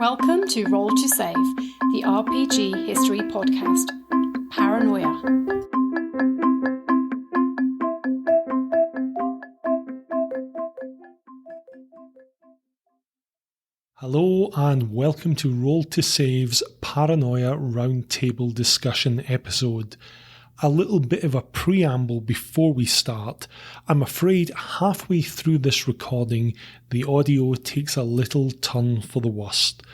Welcome to Roll to Save, the RPG history podcast. Paranoia. Hello and welcome to Roll to Save's Paranoia Roundtable discussion episode. A little bit of a preamble before we start. I'm afraid halfway through this recording, the audio takes a little turn for the worst.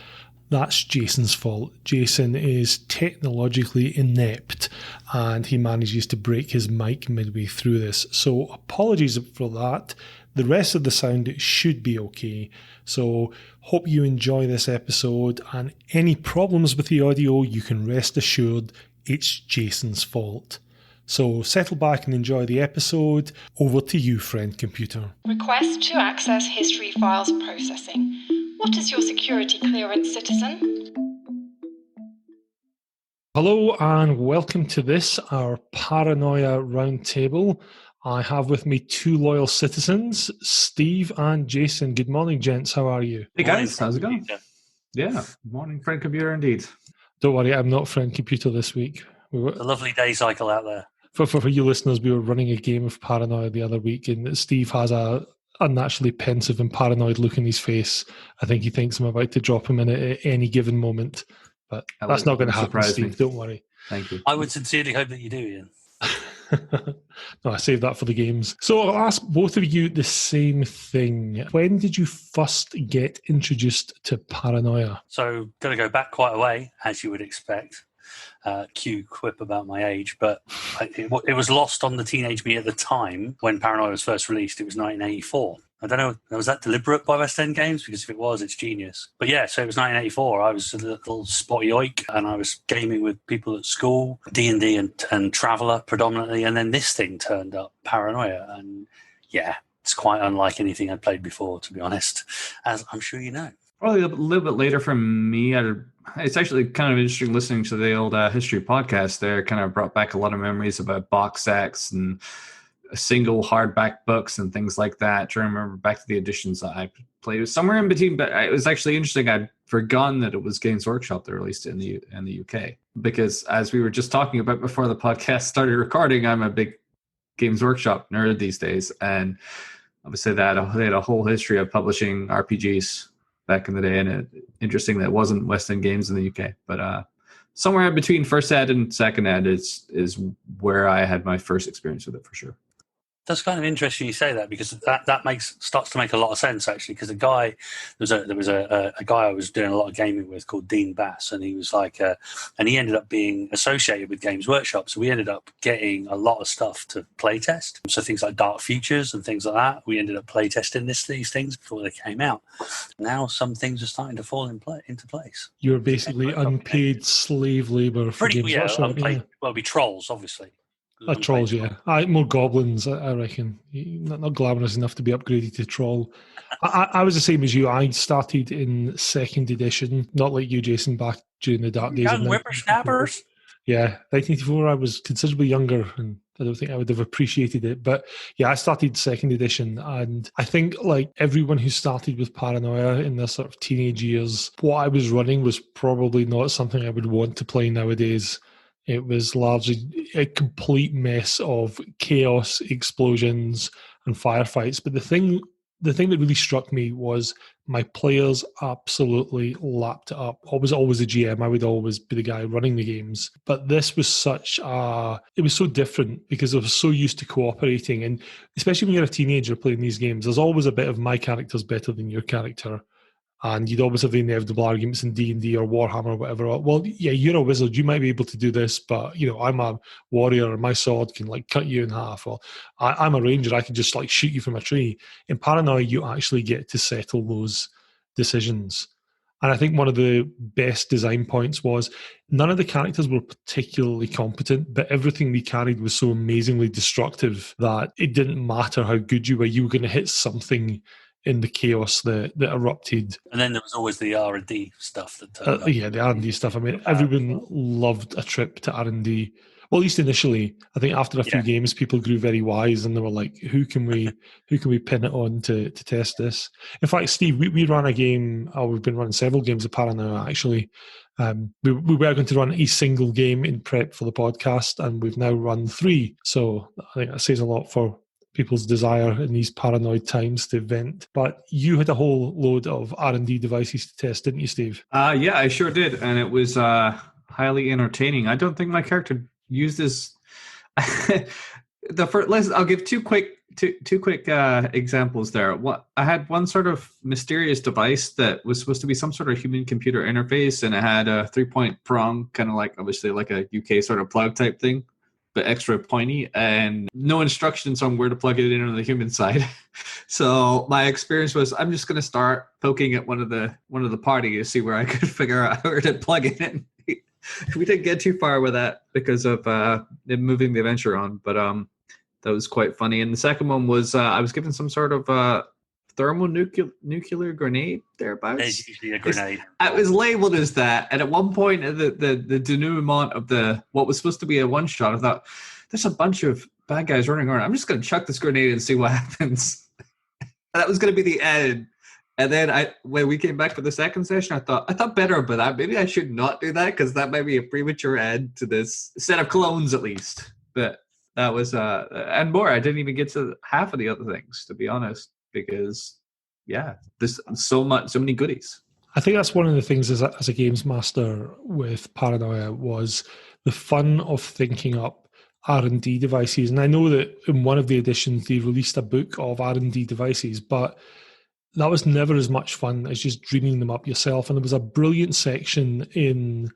That's Jason's fault. Jason is technologically inept and he manages to break his mic midway through this. So apologies for that. The rest of the sound should be okay. So hope you enjoy this episode, and any problems with the audio, you can rest assured it's Jason's fault. So settle back and enjoy the episode. Over to you, friend computer. Request to access history files processing. What is your security clearance, citizen? Hello and welcome to this, our Paranoia Roundtable. I have with me two loyal citizens, Steve and Jason. Good morning, gents. How are you? Hey guys, how's it going? Yeah, morning, friend computer indeed. Don't worry, I'm not friend computer this week. It's a lovely day cycle out there. For you listeners, we were running a game of Paranoia the other week, and Steve has a unnaturally pensive and paranoid look in his face. I think he thinks I'm about to drop him in at any given moment, but that's not going to happen, Steve. Me. Don't worry. Thank you. I would sincerely hope that you do, Iain. No, I saved that for the games. So I'll ask both of you the same thing. When did you first get introduced to Paranoia? So, going to go back quite a way, as you would expect. Cue quip about my age, but it was lost on the teenage me at the time when Paranoia was first released. It was 1984. I don't know, was that deliberate by West End Games? Because if it was, it's genius. But yeah, so it was 1984. I was a little spotty oik, and I was gaming with people at school, D&D and Traveller predominantly, and then this thing turned up, Paranoia, and yeah, it's quite unlike anything I'd played before, to be honest, as I'm sure you know. Probably a little bit later for me. It's actually kind of interesting listening to the old history podcast there. Kind of brought back a lot of memories about box sets and single hardback books and things like that. Trying to remember back to the editions that I played. It was somewhere in between, but it was actually interesting. I'd forgotten that it was Games Workshop that released it in the UK. Because as we were just talking about before the podcast started recording, I'm a big Games Workshop nerd these days. And obviously they had a whole history of publishing RPGs back in the day, and interesting that it wasn't West End Games in the UK, but somewhere in between first ed and second ed is where I had my first experience with it for sure. That's kind of interesting you say that, because that starts to make a lot of sense, actually, because there was a guy I was doing a lot of gaming with called Dean Bass, and he was like and he ended up being associated with Games Workshop, so we ended up getting a lot of stuff to playtest. So things like Dark Futures and things like that, we ended up playtesting these things before they came out. Now some things are starting to fall into place. You're basically unpaid slave labour for Games Workshop. Unpaid, well, it'd be trolls, obviously. Trolls, yeah. More goblins, I reckon. Not glamorous enough to be upgraded to troll. I was the same as you. I started in second edition, not like you, Jason, back during the dark days. Young whippersnappers. Yeah, 1984, I was considerably younger, and I don't think I would have appreciated it. But yeah, I started second edition, and I think like everyone who started with Paranoia in their sort of teenage years, what I was running was probably not something I would want to play nowadays. It was largely a complete mess of chaos, explosions, and firefights. But the thing that really struck me was my players absolutely lapped it up. I was always a GM. I would always be the guy running the games. But this was it was so different because I was so used to cooperating. And especially when you're a teenager playing these games, there's always a bit of my character's better than your character. And you'd always have the inevitable arguments in D&D or Warhammer or whatever. Well, yeah, you're a wizard. You might be able to do this, but, you know, I'm a warrior and my sword can, like, cut you in half. Or I'm a ranger. I can just, like, shoot you from a tree. In Paranoia, you actually get to settle those decisions. And I think one of the best design points was none of the characters were particularly competent, but everything they carried was so amazingly destructive that it didn't matter how good you were going to hit something in the chaos that erupted. And then there was always the R&D stuff that turned up. Yeah, the R&D stuff. I mean, everyone loved a trip to R&D. Well, at least initially, I think after a few Yeah. games, people grew very wise, and they were like, "Who can we pin it on to test this?" In fact, Steve, we ran a game. Oh, we've been running several games of Paranoia actually. We were going to run a single game in prep for the podcast, and we've now run 3. So I think that says a lot for people's desire in these paranoid times to vent. But you had a whole load of R&D devices to test, didn't you, Steve? Yeah, I sure did, and it was highly entertaining. I don't think my character used this. I'll give two quick examples there. I had one sort of mysterious device that was supposed to be some sort of human-computer interface, and it had a 3-point prong, kind of like obviously like a UK sort of plug type thing, but extra pointy, and no instructions on where to plug it in on the human side. So my experience was, I'm just going to start poking at one of the party to see where I could figure out where to plug it in. We didn't get too far with that because of moving the adventure on, but that was quite funny. And the second one was I was given some sort of thermonuclear grenade thereabouts. It's usually a grenade. It was labeled as that, and at one point, the denouement of what was supposed to be a one shot, I thought, there's a bunch of bad guys running around. I'm just going to chuck this grenade and see what happens. And that was going to be the end. And then when we came back for the second session, I thought better about that. Maybe I should not do that because that might be a premature end to this set of clones, at least. But that was and more. I didn't even get to half of the other things, to be honest, because there's so many goodies. I think that's one of the things as a games master with Paranoia was the fun of thinking up R&D devices. And I know that in one of the editions they released a book of R&D devices, but that was never as much fun as just dreaming them up yourself. And there was a brilliant section in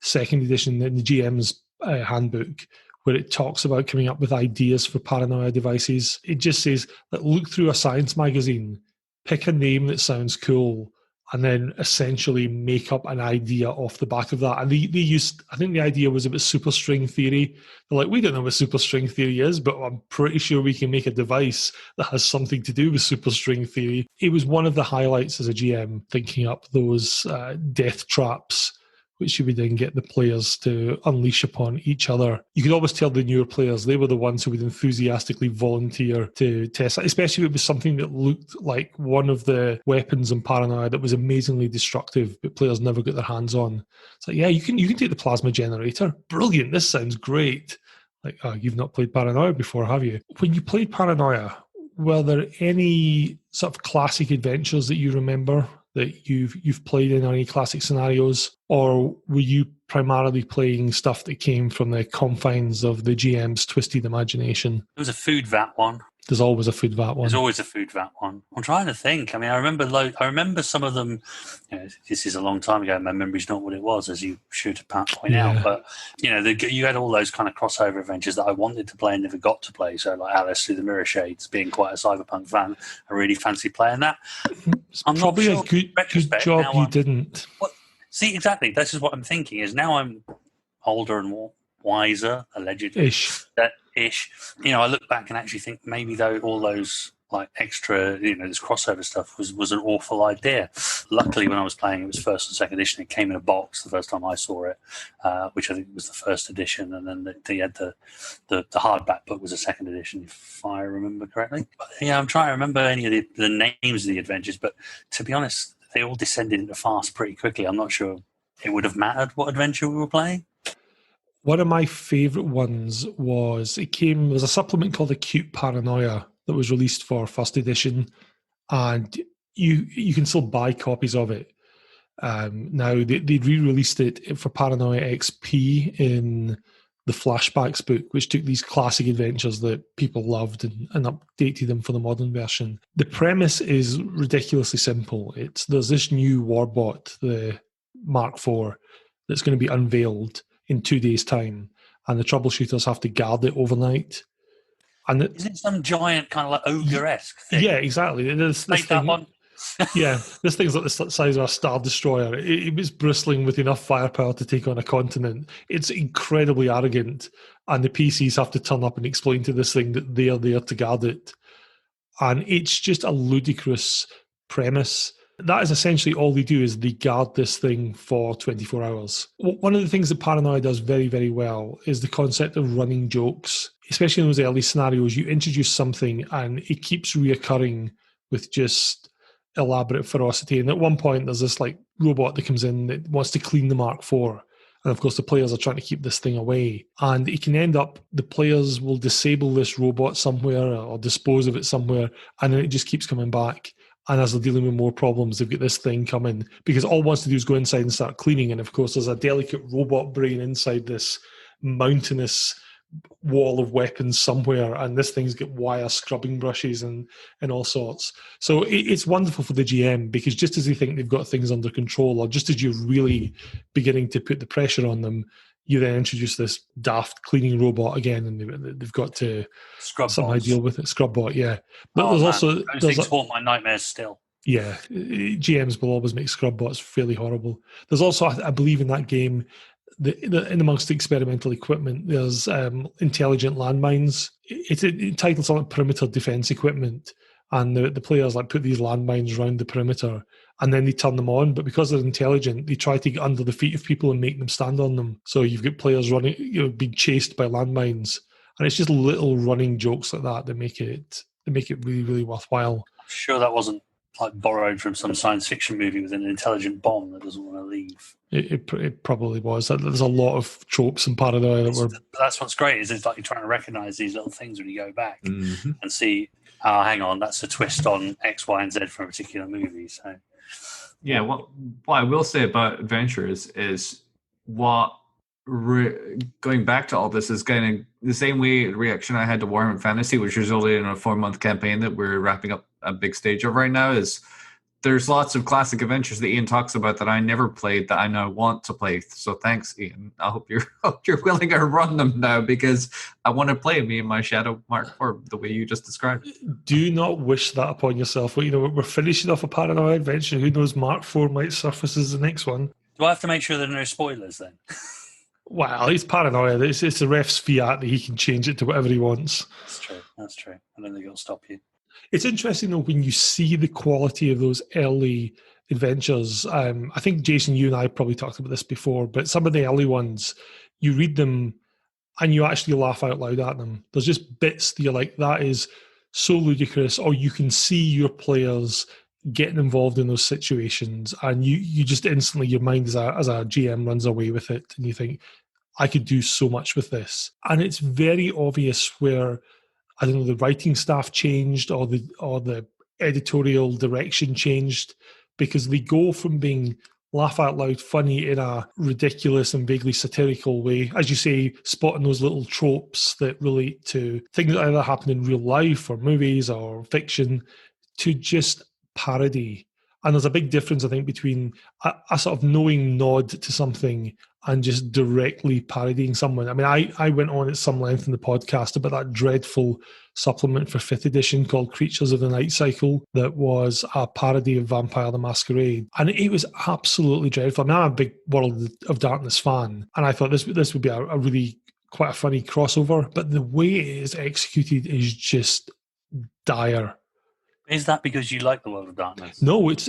second edition in the GM's handbook where it talks about coming up with ideas for Paranoia devices. It just says, look through a science magazine, pick a name that sounds cool, and then essentially make up an idea off the back of that. And they used, I think the idea was about superstring theory. They're like, we don't know what superstring theory is, but I'm pretty sure we can make a device that has something to do with superstring theory. It was one of the highlights as a GM, thinking up those death traps, which you would then get the players to unleash upon each other. You could always tell the newer players, they were the ones who would enthusiastically volunteer to test it, especially if it was something that looked like one of the weapons in Paranoia that was amazingly destructive, but players never got their hands on. It's like, yeah, you can take the plasma generator. Brilliant, this sounds great. Like, oh, you've not played Paranoia before, have you? When you played Paranoia, were there any sort of classic adventures that you remember that you've played in any classic scenarios, or were you primarily playing stuff that came from the confines of the GM's twisted imagination? There was a food vat one. There's always a food vat one. There's always a food vat one. I'm trying to think. I mean, I remember some of them. This is a long time ago. My memory's not what it was, as you should point out. But you had all those kind of crossover adventures that I wanted to play and never got to play. So, like Alice Through the Mirror Shades, being quite a cyberpunk fan, I really fancy playing that. I'm probably not sure. a good job you didn't. See, exactly. This is what I'm thinking. Is now I'm older and wiser, allegedly. Ish. I look back and actually think maybe all those like extra, this crossover stuff was an awful idea. Luckily, when I was playing, it was first and second edition. It came in a box the first time I saw it, which I think was the first edition, and then they had the hardback book was a second edition, if I remember correctly. But, I'm trying to remember any of the names of the adventures, but to be honest, they all descended into farce pretty quickly. I'm not sure it would have mattered what adventure we were playing. One of my favourite ones was there was a supplement called Acute Paranoia that was released for first edition, and you can still buy copies of it. Now they re-released it for Paranoia XP in the Flashbacks book, which took these classic adventures that people loved and updated them for the modern version. The premise is ridiculously simple. There's this new warbot, the Mark IV, that's going to be unveiled in 2 days' time, and the troubleshooters have to guard it overnight. And isn't it some giant kind of like ogre-esque thing? Yeah, exactly. This that one. Yeah, this thing's like the size of a Star Destroyer. It was bristling with enough firepower to take on a continent. It's incredibly arrogant, and the PCs have to turn up and explain to this thing that they are there to guard it. And it's just a ludicrous premise, That is essentially all they do, is they guard this thing for 24 hours. One of the things that Paranoia does very, very well is the concept of running jokes. Especially in those early scenarios, you introduce something and it keeps reoccurring with just elaborate ferocity. And at one point, there's this like robot that comes in that wants to clean the Mark IV. And of course, the players are trying to keep this thing away. And it can end up, the players will disable this robot somewhere or dispose of it somewhere, and then it just keeps coming back. And as they're dealing with more problems, they've got this thing coming, because all it wants to do is go inside and start cleaning. And of course, there's a delicate robot brain inside this mountainous wall of weapons somewhere, and this thing's got wire scrubbing brushes and all sorts. So it's wonderful for the GM, because just as they think they've got things under control, or just as you're really beginning to put the pressure on them, you then introduce this daft cleaning robot again, and they've got to somehow deal with it. Scrubbot, yeah. But there's also those things haunt my nightmares still. Yeah, GMs will always make scrubbots fairly horrible. There's also, I believe, in that game, in amongst the experimental equipment, there's intelligent landmines. It's entitled something like perimeter defense equipment, and the players like put these landmines around the perimeter, and then they turn them on. But because they're intelligent, they try to get under the feet of people and make them stand on them. So you've got players running, being chased by landmines, and it's just little running jokes like that make it really, really worthwhile. I'm sure that wasn't like borrowed from some science fiction movie with an intelligent bomb that doesn't want to leave. It probably was. There's a lot of tropes in Paranoia that were... That's what's great, is it's like you're trying to recognise these little things when you go back and see, hang on, that's a twist on X, Y, and Z from a particular movie. So, yeah, what I will say about Adventures is going back to all this is kind of the same reaction I had to Warhammer Fantasy, which resulted in a 4-month campaign that we're wrapping up a big stage of right now. Is there's lots of classic adventures that Iain talks about that I never played that I now want to play. So thanks, Iain. I hope you're willing to run them now, because I want to play me and my Shadow Mark IV the way you just described. Do not wish that upon yourself. Well, we're finishing off a Paranoia adventure. Who knows, Mark IV might surface as the next one. Do I have to make sure there are no spoilers then? Well, it's Paranoia. It's the ref's fiat that he can change it to whatever he wants. That's true. I don't think it'll stop you. It's interesting, though, when you see the quality of those early adventures. I think, Jason, you and I probably talked about this before, but some of the early ones, you read them and you actually laugh out loud at them. There's just bits that you're like, that is so ludicrous, or you can see your players getting involved in those situations, and you just instantly, your mind as a GM runs away with it, and you think, I could do so much with this. And it's very obvious where, I don't know, the writing staff changed or the editorial direction changed, because they go from being laugh out loud funny in a ridiculous and vaguely satirical way, as you say, spotting those little tropes that relate to things that either happen in real life or movies or fiction, to just parody. And there's a big difference, I think, between a sort of knowing nod to something and just directly parodying someone. I mean, I went on at some length in the podcast about that dreadful supplement for 5th edition called Creatures of the Night Cycle that was a parody of Vampire the Masquerade. And it was absolutely dreadful. I mean, I'm a big World of Darkness fan, and I thought this would be a really quite a funny crossover. But the way it is executed is just dire. Is that because you like the World of Darkness? No, it's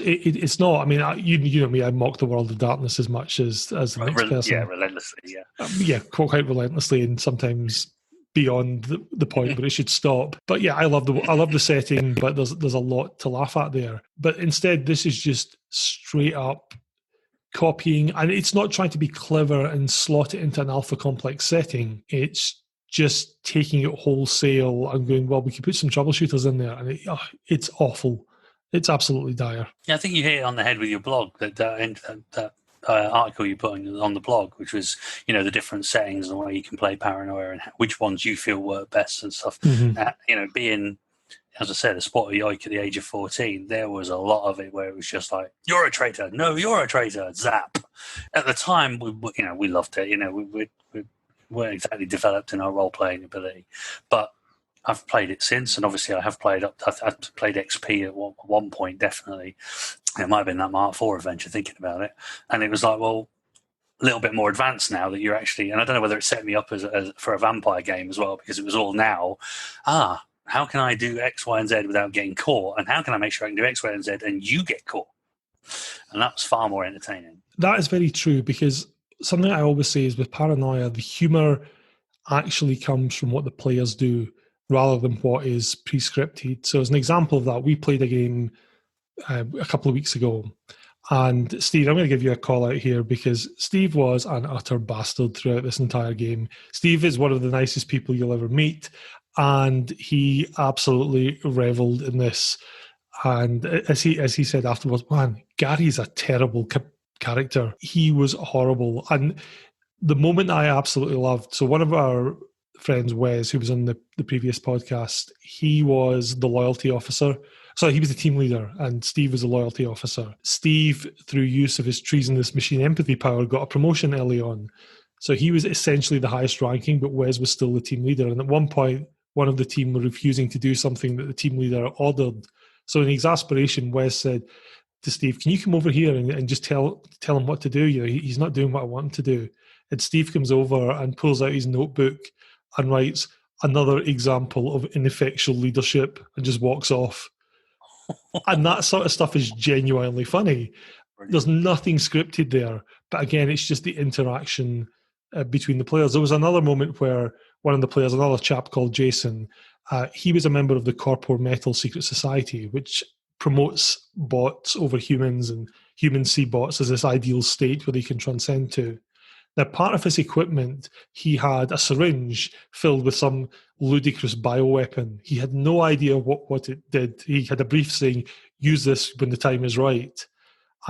not. I mean, you know me, I mock the World of Darkness as much as the next person. Yeah, relentlessly, yeah. Yeah, quite relentlessly, and sometimes beyond the point where it should stop. But yeah, I love the setting, but there's a lot to laugh at there. But instead, this is just straight up copying, and it's not trying to be clever and slot it into an alpha complex setting. It's just taking it wholesale and going, well, we could put some troubleshooters in there, and it's awful. It's absolutely dire. Yeah, I think you hit it on the head with your blog, that article you put on the blog, which was, the different settings and the way you can play Paranoia and which ones you feel work best and stuff. Mm-hmm. Being, as I said, a spotty yoik at the age of 14, there was a lot of it where it was just like, you're a traitor. No, you're a traitor. Zap. At the time, we loved it. We weren't exactly developed in our role-playing ability, but I've played it since, and obviously I've played XP at one point, definitely. It might have been that Mark IV adventure, thinking about it, and it was like, well, a little bit more advanced now that you're actually, and I don't know whether it set me up as for a vampire game as well, because it was all now, how can I do X, Y, and Z without getting caught, and how can I make sure I can do X, Y, and Z and you get caught? And that's far more entertaining. That is very true, because something I always say is with Paranoia, the humour actually comes from what the players do rather than what is pre-scripted. So as an example of that, we played a game a couple of weeks ago, and Steve, I'm going to give you a call out here because Steve was an utter bastard throughout this entire game. Steve is one of the nicest people you'll ever meet, and he absolutely revelled in this. And as he said afterwards, man, Gary's a terrible character. He was horrible. And the moment I absolutely loved, so one of our friends, Wes, who was on the previous podcast, he was the loyalty officer. So he was the team leader, and Steve was the loyalty officer. Steve, through use of his treasonous machine empathy power, got a promotion early on. So he was essentially the highest ranking, but Wes was still the team leader. And at one point, one of the team were refusing to do something that the team leader ordered. So in exasperation, Wes said to Steve, "Can you come over here and just tell him what to do? You know, he's not doing what I want him to do." And Steve comes over and pulls out his notebook and writes another example of ineffectual leadership and just walks off. And that sort of stuff is genuinely funny. There's nothing scripted there. But again, it's just the interaction between the players. There was another moment where one of the players, another chap called Jason, he was a member of the Corpor Metal Secret Society, which promotes bots over humans, and humans see bots as this ideal state where they can transcend to. Now, part of his equipment, he had a syringe filled with some ludicrous bioweapon. He had no idea what it did. He had a brief saying, "Use this when the time is right."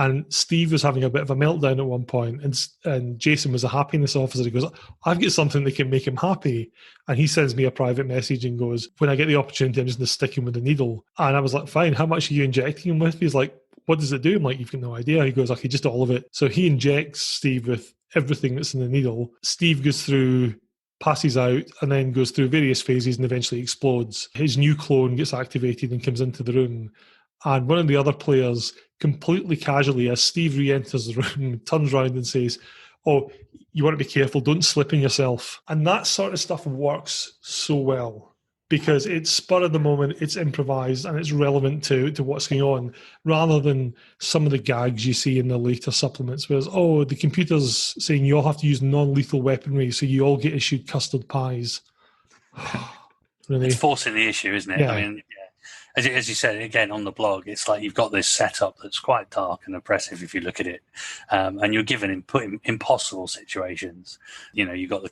And Steve was having a bit of a meltdown at one point, and Jason was a happiness officer. He goes, "I've got something that can make him happy." And he sends me a private message and goes, "When I get the opportunity, I'm just going to stick him with a needle." And I was like, "Fine, how much are you injecting him with?" He's like, "What does it do?" I'm like, "You've got no idea." He goes, "Okay, just all of it." So he injects Steve with everything that's in the needle. Steve goes through, passes out, and then goes through various phases and eventually explodes. His new clone gets activated and comes into the room. And one of the other players, completely casually, as Steve re-enters the room, turns around and says, "Oh, you want to be careful, don't slip on yourself." And that sort of stuff works so well because it's spur of the moment, it's improvised, and it's relevant to what's going on, rather than some of the gags you see in the later supplements, whereas, oh, the computer's saying you all have to use non-lethal weaponry, so you all get issued custard pies. Really? It's forcing the issue, isn't it? Yeah. I mean, as you said, again, on the blog, it's like you've got this setup that's quite dark and oppressive if you look at it. And you're given put in impossible situations. You know, you've got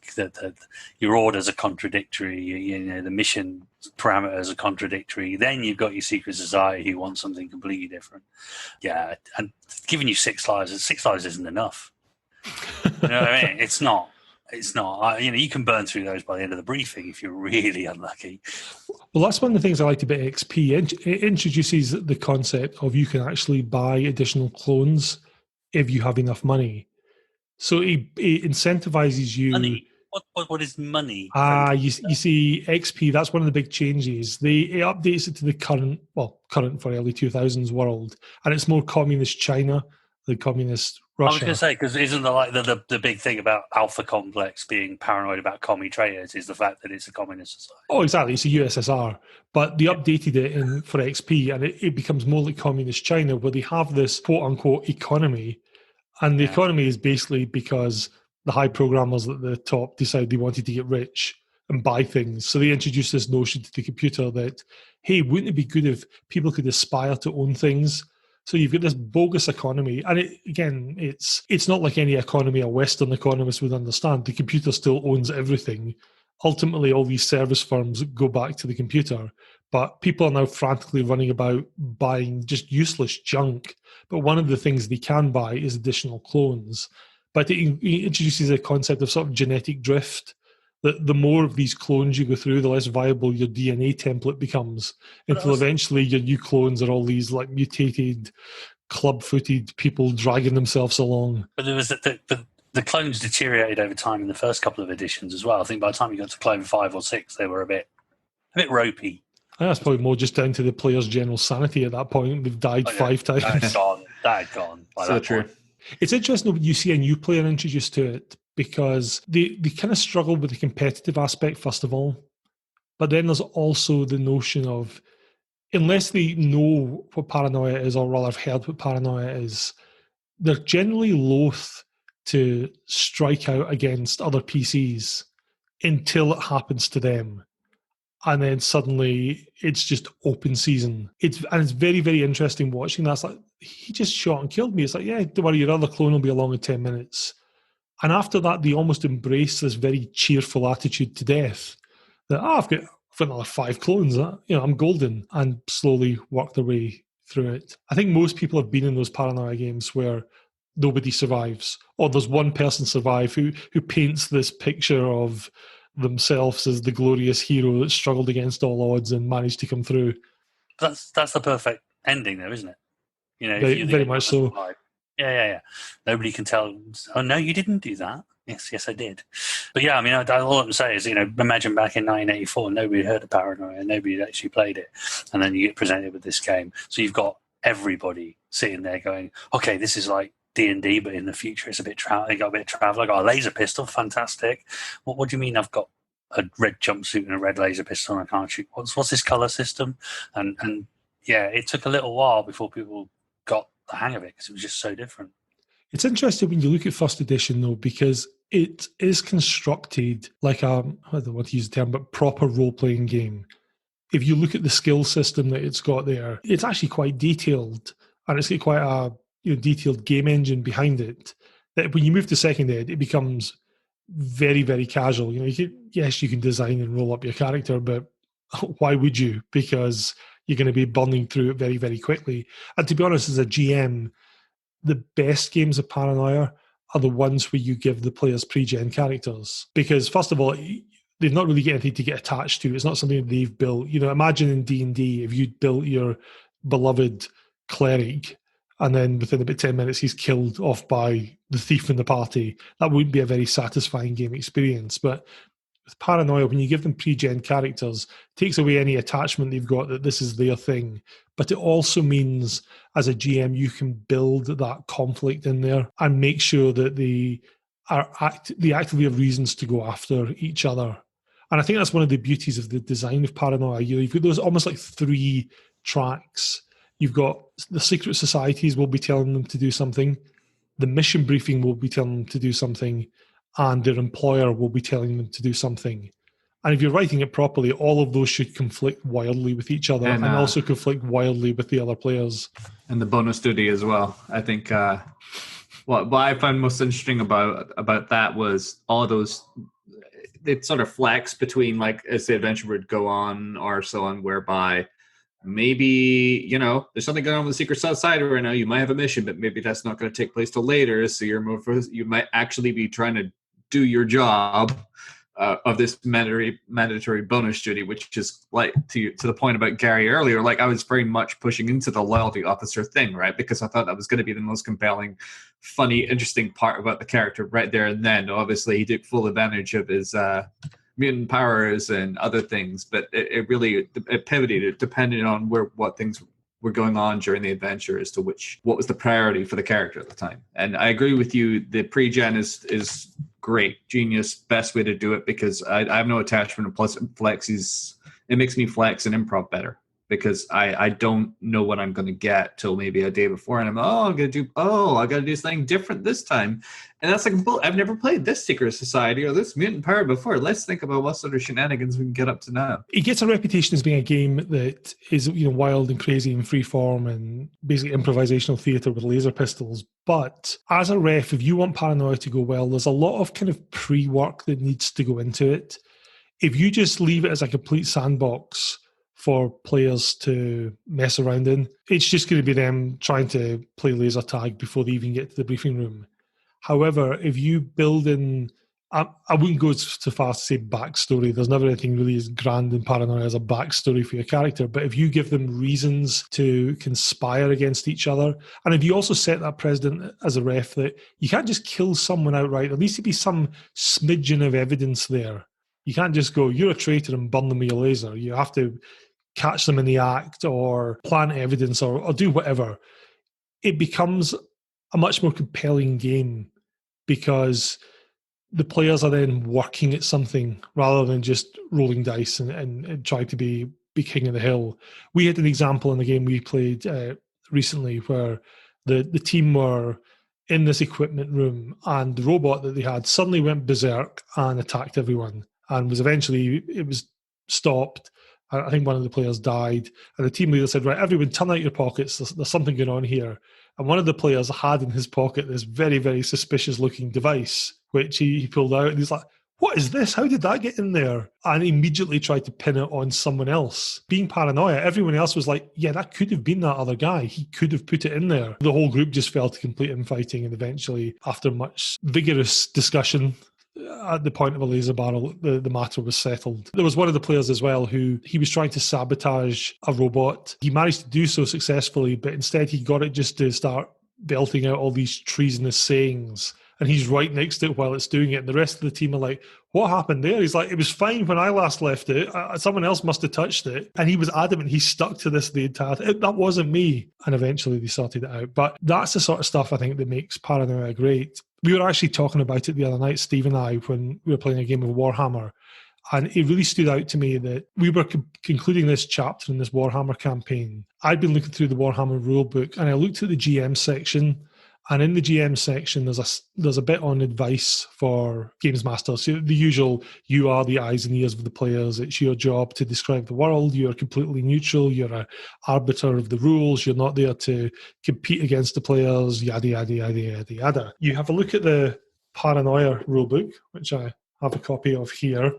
your orders are contradictory, you know, the mission parameters are contradictory. Then you've got your secret society who wants something completely different. Yeah, and giving you 6 lives, 6 lives isn't enough. You know what I mean? It's not. It's not. You know, you can burn through those by the end of the briefing if you're really unlucky. Well, that's one of the things I liked about XP. It introduces the concept of you can actually buy additional clones if you have enough money. So it incentivizes you. Money? What is money? You see, XP, that's one of the big changes. It updates it to the current for early 2000s world, and it's more communist China than communist Russia. I was going to say, because isn't the big thing about Alpha Complex being paranoid about commie traitors is the fact that it's a communist society? Oh, exactly. It's a USSR. But they updated it for XP, and it becomes more like communist China, where they have this quote-unquote economy. And the economy is basically because the high programmers at the top decided they wanted to get rich and buy things. So they introduced this notion to the computer that, hey, wouldn't it be good if people could aspire to own things? So you've got this bogus economy, and it's not like any economy a Western economist would understand. The computer still owns everything. Ultimately, all these service firms go back to the computer, but people are now frantically running about buying just useless junk. But one of the things they can buy is additional clones. But it introduces a concept of sort of genetic drift, that the more of these clones you go through, the less viable your DNA template becomes, until eventually your new clones are all these like mutated, club-footed people dragging themselves along. But there was the clones deteriorated over time in the first couple of editions as well. I think by the time you got to clone 5 or 6, they were a bit ropey. I think that's probably more just down to the player's general sanity at that point. They've died 5 times. That had gone. So true. It's interesting when you see a new player introduced to it, because they kind of struggle with the competitive aspect, first of all. But then there's also the notion of, unless they know what Paranoia is, or rather have heard what Paranoia is, they're generally loath to strike out against other PCs until it happens to them. And then suddenly it's just open season. It's very, very interesting watching that. It's like, he just shot and killed me. It's like, yeah, don't worry, your other clone will be along in 10 minutes. And after that, they almost embrace this very cheerful attitude to death. That, I've got another 5 clones, I'm golden, and slowly work their way through it. I think most people have been in those Paranoia games where nobody survives, or there's one person survive who paints this picture of themselves as the glorious hero that struggled against all odds and managed to come through. That's the perfect ending, though, isn't it? Very much so. Yeah. Nobody can tell. Oh no, you didn't do that. Yes, I did. But yeah, I mean, all I'm saying is, imagine back in 1984, nobody had heard of Paranoia, nobody had actually played it, and then you get presented with this game. So you've got everybody sitting there going, "Okay, this is like D&D, but in the future it's a bit travel. I got a bit of travel. I got a laser pistol, fantastic. What do you mean? I've got a red jumpsuit and a red laser pistol and I can't shoot? What's this color system?" And yeah, it took a little while before people got the hang of it because it was just so different. It's interesting when you look at first edition, though, because it is constructed like I don't want to use the term, but proper role-playing game. If you look at the skill system that it's got there, it's actually quite detailed, and it's got quite a detailed game engine behind it. That when you move to second ed, it becomes very, very casual. Yes, you can design and roll up your character, but why would you? Because you're going to be burning through it very, very quickly. And to be honest, as a GM, the best games of Paranoia are the ones where you give the players pre-gen characters. Because first of all, they've not really got anything to get attached to. It's not something that they've built. Imagine in D&D, if you'd built your beloved cleric and then within about 10 minutes he's killed off by the thief in the party, that wouldn't be a very satisfying game experience. But with Paranoia, when you give them pre-gen characters, it takes away any attachment they've got that this is their thing. But it also means, as a GM, you can build that conflict in there and make sure that they actively have reasons to go after each other. And I think that's one of the beauties of the design of Paranoia. You've got those almost like 3 tracks. You've got the secret societies will be telling them to do something. The mission briefing will be telling them to do something. And their employer will be telling them to do something. And if you're writing it properly, all of those should conflict wildly with each other and also conflict wildly with the other players. And the bonus duty as well. I think what I found most interesting about that was all those, it sort of flex between, like, as the adventure would go on or so on, whereby maybe, there's something going on with the secret society right now. You might have a mission, but maybe that's not going to take place till later. So you might actually be trying to do your job of this mandatory bonus duty, which is like to the point about Gary earlier. Like, I was very much pushing into the loyalty officer thing, right? Because I thought that was going to be the most compelling, funny, interesting part about the character right there and then. Obviously, he took full advantage of his mutant powers and other things, but it pivoted. It depended on what things were going on during the adventure as to what was the priority for the character at the time. And I agree with you. The pre-gen is great, genius, best way to do it, because I have no attachment. And plus, it makes me flex and improv better, because I don't know what I'm going to get till maybe a day before, and I got to do something different this time. And that's like, I've never played this secret society or this mutant power before. Let's think about what sort of shenanigans we can get up to now. It gets a reputation as being a game that is, wild and crazy and freeform and basically improvisational theatre with laser pistols. But as a ref, if you want Paranoia to go well, there's a lot of kind of pre-work that needs to go into it. If you just leave it as a complete sandbox for players to mess around in, it's just going to be them trying to play laser tag before they even get to the briefing room. However, if you build in, I wouldn't go so far as to say backstory. There's never anything really as grand in Paranoia as a backstory for your character. But if you give them reasons to conspire against each other, and if you also set that precedent as a ref that you can't just kill someone outright, there needs to be some smidgen of evidence there. You can't just go, you're a traitor, and burn them with your laser. You have to catch them in the act or plant evidence or do whatever. It becomes a much more compelling game because the players are then working at something rather than just rolling dice and trying to be be king of the hill. We had an example in the game we played recently where the team were in this equipment room, and the robot that they had suddenly went berserk and attacked everyone, and it was stopped. I think one of the players died, and the team leader said, right, everyone turn out your pockets, there's something going on here. And one of the players had in his pocket this very, very suspicious looking device, which he pulled out, and he's like, what is this? How did that get in there? And immediately tried to pin it on someone else. Being Paranoia, everyone else was like, yeah, that could have been that other guy. He could have put it in there. The whole group just fell to complete infighting, and eventually, after much vigorous discussion, at the point of a laser barrel, the matter was settled. There was one of the players as well who he was trying to sabotage a robot. He managed to do so successfully, but instead he got it just to start belting out all these treasonous sayings. And he's right next to it while it's doing it. And the rest of the team are like, what happened there? He's like, it was fine when I last left it. Someone else must have touched it. And he was adamant. He stuck to this the entire time. That wasn't me. And eventually they sorted it out. But that's the sort of stuff I think that makes Paranoia great. We were actually talking about it the other night, Steve and I, when we were playing a game of Warhammer. And it really stood out to me that we were concluding this chapter in this Warhammer campaign. I'd been looking through the Warhammer rulebook, and I looked at the GM section. And in the GM section, there's a bit on advice for games masters. So the usual, you are the eyes and ears of the players. It's your job to describe the world. You are completely neutral. You're an arbiter of the rules. You're not there to compete against the players, yada, yada, yada, yada, yada. You have a look at the Paranoia rulebook, which I have a copy of here.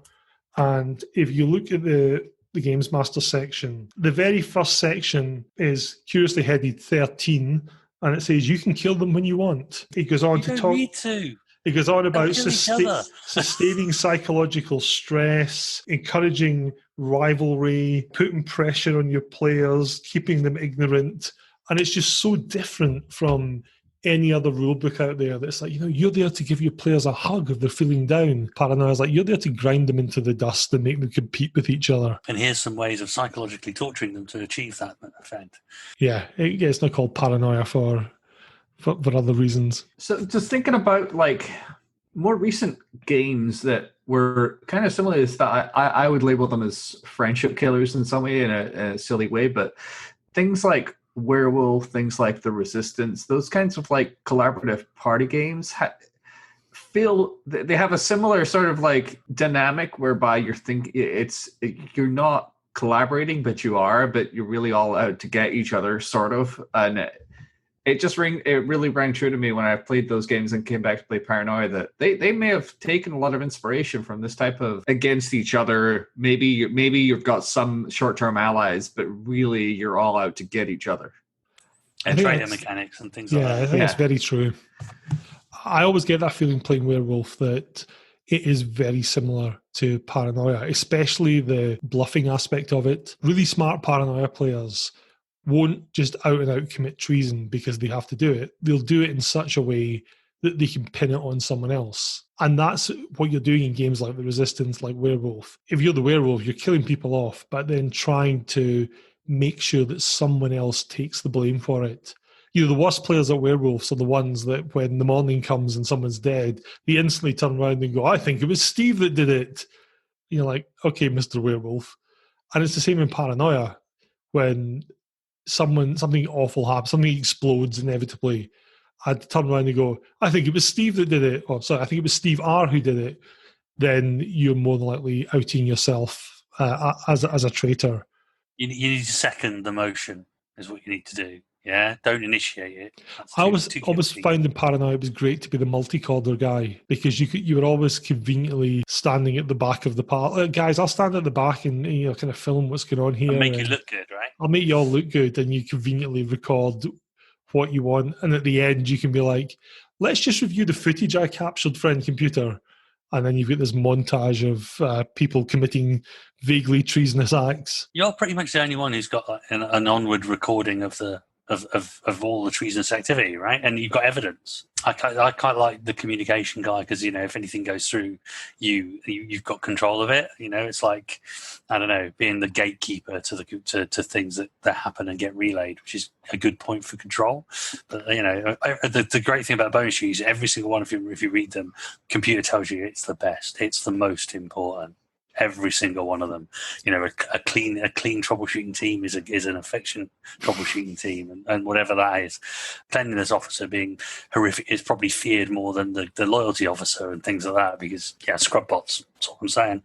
And if you look at the games master section, the very first section is curiously headed 13, and it says you can kill them when you want. It goes on to talk. It goes on about sustaining psychological stress, encouraging rivalry, putting pressure on your players, keeping them ignorant. And it's just so different from any other rule book out there that's like, you're there to give your players a hug if they're feeling down. Paranoia is like, you're there to grind them into the dust and make them compete with each other. And here's some ways of psychologically torturing them to achieve that effect. Yeah, it's not called Paranoia for other reasons. So just thinking about like more recent games that were kind of similar to this, I would label them as friendship killers in some way, in a silly way, but things like Werewolf, things like The Resistance, those kinds of like collaborative party games feel they have a similar sort of like dynamic whereby you're not collaborating, but you're really all out to get each other, sort of. And it really rang true to me when I played those games and came back to play Paranoia that they may have taken a lot of inspiration from this type of against each other. Maybe you've got some short-term allies, but really you're all out to get each other. And trader mechanics and things like that. Yeah, I think it's very true. I always get that feeling playing Werewolf that it is very similar to Paranoia, especially the bluffing aspect of it. Really smart Paranoia players won't just out and out commit treason because they have to do it. They'll do it in such a way that they can pin it on someone else. And that's what you're doing in games like The Resistance, like Werewolf. If you're the werewolf, you're killing people off, but then trying to make sure that someone else takes the blame for it. The worst players at Werewolves are the ones that when the morning comes and someone's dead, they instantly turn around and go, I think it was Steve that did it. You're like, okay, Mr. Werewolf. And it's the same in Paranoia. When something awful happens, something explodes inevitably, I'd turn around and go, I think it was Steve that did it. Oh, sorry, I think it was Steve R who did it. Then you're more than likely outing yourself as a traitor. You need to second the motion is what you need to do. Yeah, don't initiate it. I always found in Paranoia it was great to be the multicorder guy because you were always conveniently standing at the back of the party. Guys, I'll stand at the back and kind of film what's going on here. And make you look good, right? I'll make you all look good, and you conveniently record what you want. And at the end, you can be like, let's just review the footage I captured, friend computer. And then you've got this montage of people committing vaguely treasonous acts. You're pretty much the only one who's got an onward recording of all the treasonous activity, right? And you've got evidence. I quite like the communication guy because, if anything goes through, you've got control of it. It's like, I don't know, being the gatekeeper to things that happen and get relayed, which is a good point for control. But, the great thing about bonus trees, every single one of them, if you read them, computer tells you it's the best. It's the most important. Every single one of them. You know, a clean troubleshooting team is an efficient troubleshooting team, and whatever that is. Cleanliness officer being horrific is probably feared more than the loyalty officer and things like that, because scrub bots. That's what I'm saying.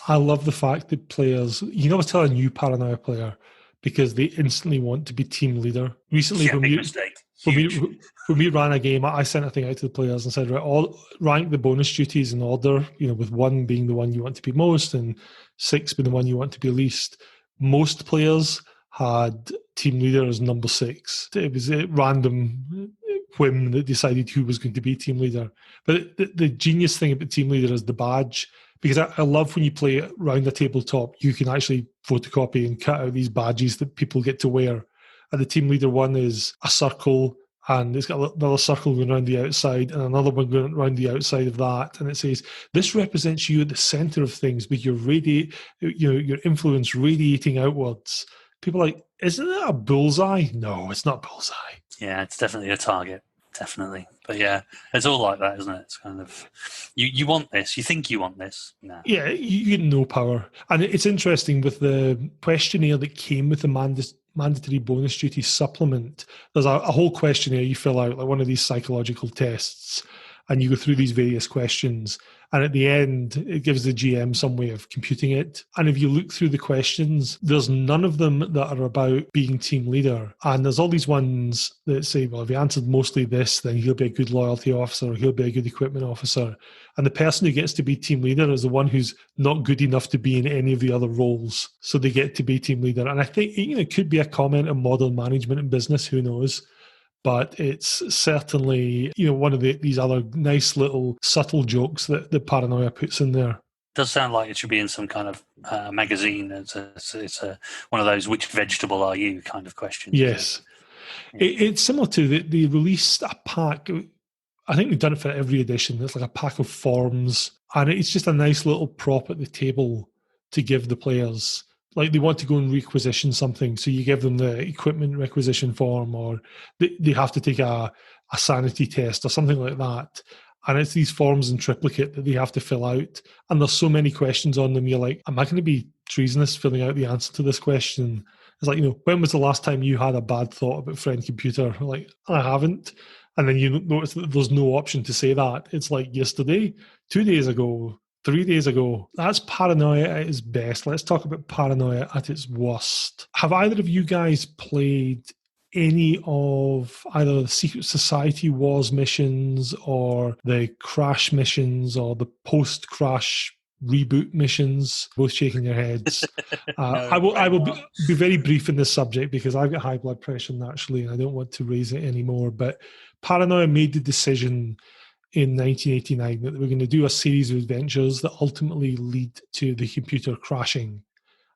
I love the fact that players, you can always tell a new Paranoia player because they instantly want to be team leader. Recently, when we ran a game, I sent a thing out to the players and said, right, rank the bonus duties in order, with 1 being the one you want to be most and 6 being the one you want to be least. Most players had team leader as number 6. It was a random whim that decided who was going to be team leader. But the genius thing about team leader is the badge. Because I love when you play around the tabletop, you can actually photocopy and cut out these badges that people get to wear. And the team leader one is a circle, and it's got another circle going around the outside and another one going around the outside of that. And it says, this represents you at the center of things with your influence radiating outwards. People are like, isn't that a bullseye? No, it's not bullseye. Yeah, it's definitely a target. Definitely. But yeah, it's all like that, isn't it? It's kind of, you want this, you think you want this. Nah. Yeah, you get no power. And it's interesting with the questionnaire that came with the mandatory bonus duty supplement. There's a whole questionnaire you fill out, like one of these psychological tests, and you go through these various questions. And at the end, it gives the GM some way of computing it. And if you look through the questions, there's none of them that are about being team leader. And there's all these ones that say, well, if he answered mostly this, then he'll be a good loyalty officer, or he'll be a good equipment officer. And the person who gets to be team leader is the one who's not good enough to be in any of the other roles. So they get to be team leader. And I think it could be a comment on modern management and business, who knows? But it's certainly, one of these other nice little subtle jokes that the Paranoia puts in there. It does sound like it should be in some kind of magazine. It's one of those "which vegetable are you" kind of questions. Yes. Yeah. It's similar to they released a pack. I think they've done it for every edition. It's like a pack of forms, and it's just a nice little prop at the table to give the players. Like they want to go and requisition something, so you give them the equipment requisition form, or they have to take a sanity test or something like that. And it's these forms in triplicate that they have to fill out. And there's so many questions on them. You're like, am I going to be treasonous filling out the answer to this question? It's like, when was the last time you had a bad thought about friend computer? Like, I haven't. And then you notice that there's no option to say that. It's like yesterday, 2 days ago, 3 days ago. That's Paranoia at its best. Let's talk about Paranoia at its worst. Have either of you guys played any of either the Secret Society Wars missions or the Crash missions or the post-Crash reboot missions? Both shaking their heads. I will be very brief in this subject because I've got high blood pressure naturally and I don't want to raise it anymore. But Paranoia made the decision in 1989 that they were going to do a series of adventures that ultimately lead to the computer crashing.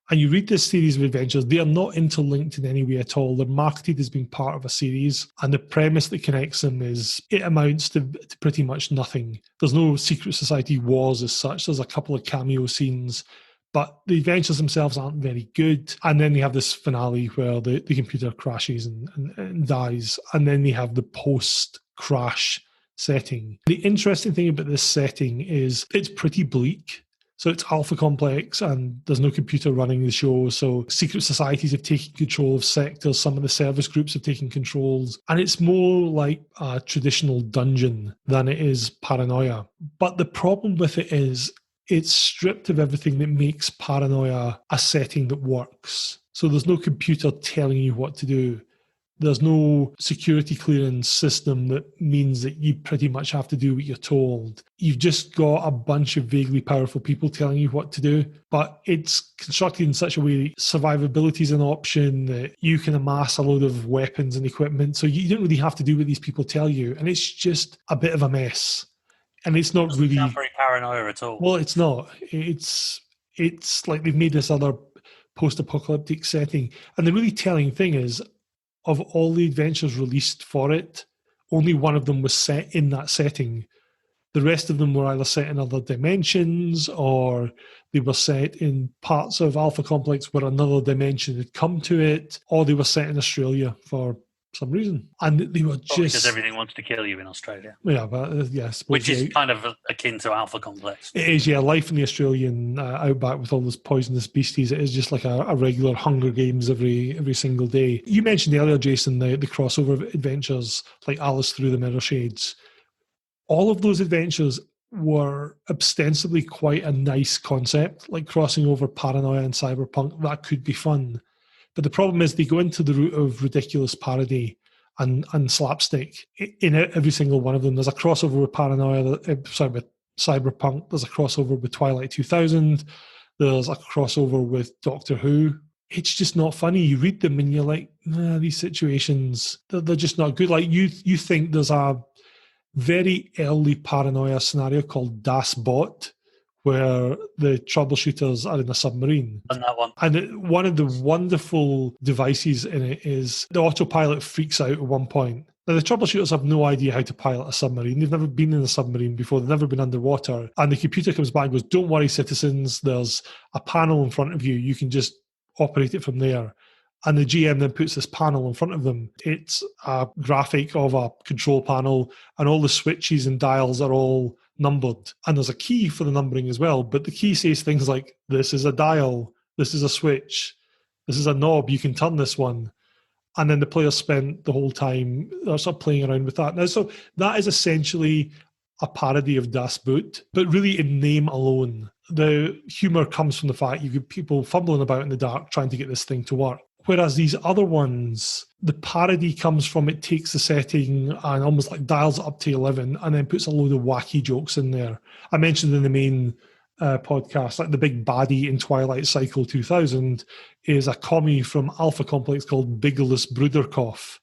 And you read this series of adventures, they are not interlinked in any way at all. They're marketed as being part of a series, and the premise that connects them it amounts to pretty much nothing. There's no Secret Society Wars as such. There's a couple of cameo scenes, but the adventures themselves aren't very good. And then they have this finale where the computer crashes and dies, and then they have the post-crash setting. The interesting thing about this setting is it's pretty bleak. So it's alpha complex and there's no computer running the show. So secret societies have taken control of sectors. Some of the service groups have taken controls. And it's more like a traditional dungeon than it is Paranoia. But the problem with it is it's stripped of everything that makes Paranoia a setting that works. So there's no computer telling you what to do. There's no security clearance system that means that you pretty much have to do what you're told. You've just got a bunch of vaguely powerful people telling you what to do, but it's constructed in such a way that survivability is an option, that you can amass a load of weapons and equipment, so you don't really have to do what these people tell you, and it's just a bit of a mess. And it's not really... not very Paranoia at all. Well, it's not. It's like they've made this other post-apocalyptic setting, and the really telling thing is, of all the adventures released for it, only one of them was set in that setting. The rest of them were either set in other dimensions or they were set in parts of Alpha Complex where another dimension had come to it, or they were set in Australia for some reason. And they were Probably just... because everything wants to kill you in Australia. Yeah, but I suppose, Which is kind of akin to alpha complex. It is, yeah. Life in the Australian outback with all those poisonous beasties, it is just like a regular Hunger Games every single day. You mentioned earlier, Jason, the crossover adventures like Alice Through the Mirror Shades. All of those adventures were ostensibly quite a nice concept, like crossing over Paranoia and Cyberpunk. That could be fun. But the problem is they go into the route of ridiculous parody and slapstick in every single one of them. There's a crossover with Paranoia, with Cyberpunk. There's a crossover with Twilight 2000. There's a crossover with Doctor Who. It's just not funny. You read them and you're like, nah, these situations, they're just not good. Like you think there's a very early Paranoia scenario called Das Bot, where the troubleshooters are in a submarine. And that one. And one of the wonderful devices in it is the autopilot freaks out at one point. Now, the troubleshooters have no idea how to pilot a submarine. They've never been in a submarine before. They've never been underwater. And the computer comes back and goes, don't worry, citizens. There's a panel in front of you. You can just operate it from there. And the GM then puts this panel in front of them. It's a graphic of a control panel, and all the switches and dials are all numbered. And there's a key for the numbering as well. But the key says things like, this is a dial, this is a switch, this is a knob, you can turn this one. And then the players spent the whole time sort of playing around with that. Now, so that is essentially a parody of Das Boot, but really in name alone. The humour comes from the fact you get people fumbling about in the dark trying to get this thing to work. Whereas these other ones, the parody comes from it takes the setting and almost like dials it up to 11 and then puts a load of wacky jokes in there. I mentioned in the main podcast, like the big baddie in Twilight Cycle 2000 is a commie from Alpha Complex called Biggless Bruderkopf.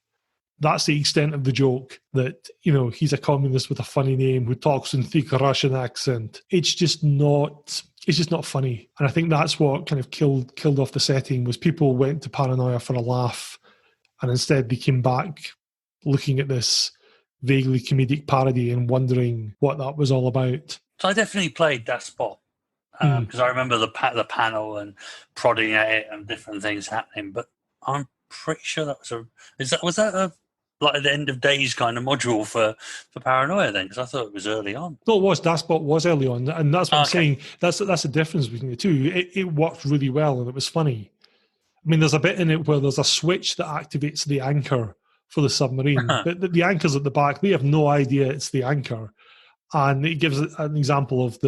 That's the extent of the joke, that, you know, he's a communist with a funny name who talks in thick Russian accent. It's just not funny. And I think that's what kind of killed off the setting, was people went to Paranoia for a laugh, and instead they came back looking at this vaguely comedic parody and wondering what that was all about. So I definitely played that spot because I remember the panel and prodding at it and different things happening. But I'm pretty sure that was a like at the end of days kind of module for Paranoia then, because I thought it was early on. No, it was. Dashbot was early on, and that's what I'm saying. That's the difference between the two. It worked really well, and it was funny. I mean, there's a bit in it where there's a switch that activates the anchor for the submarine, but the anchor's at the back. They have no idea it's the anchor, and it gives an example of